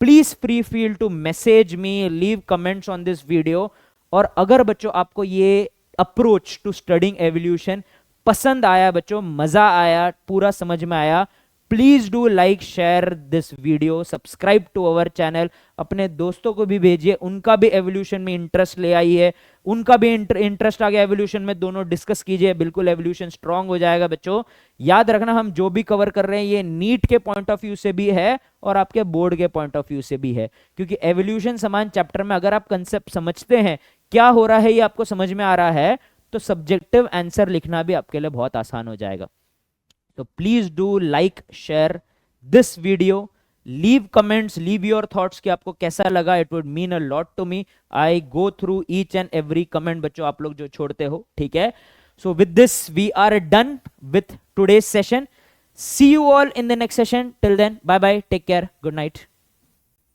please free feel to message me, leave comments on this video. और अगर बच्चों आपको ये अप्रोच टू स्टडिंग एवोल्यूशन पसंद आया बच्चों, मजा आया, पूरा समझ में आया, please do like share this video, subscribe to our channel, अपने दोस्तों को भी भेजिए, उनका भी एवोल्यूशन में इंटरेस्ट ले आई है, उनका भी इंटरेस्ट आ गया एवोल्यूशन में, दोनों डिस्कस कीजिए, बिल्कुल एवोल्यूशन स्ट्रांग हो जाएगा बच्चों। याद रखना हम जो भी कवर कर रहे हैं ये नीट के पॉइंट ऑफ व्यू से भी है और आपके बोर्ड के पॉइंट ऑफ व्यू से भी है, क्योंकि एवोल्यूशन समान चैप्टर में अगर आप कंसेप्ट समझते हैं, क्या हो रहा है ये आपको समझ में आ रहा है, तो सब्जेक्टिव आंसर लिखना भी आपके लिए बहुत आसान हो जाएगा। तो please do like share this video, leave comments, leave your thoughts कि आपको कैसा लगा, it would mean a lot to me. I go through each and every comment बच्चों आप लोग जो छोड़ते हो, ठीक है। So with this we are done with today's session. See you all in the next session, till then bye bye, take care, good night.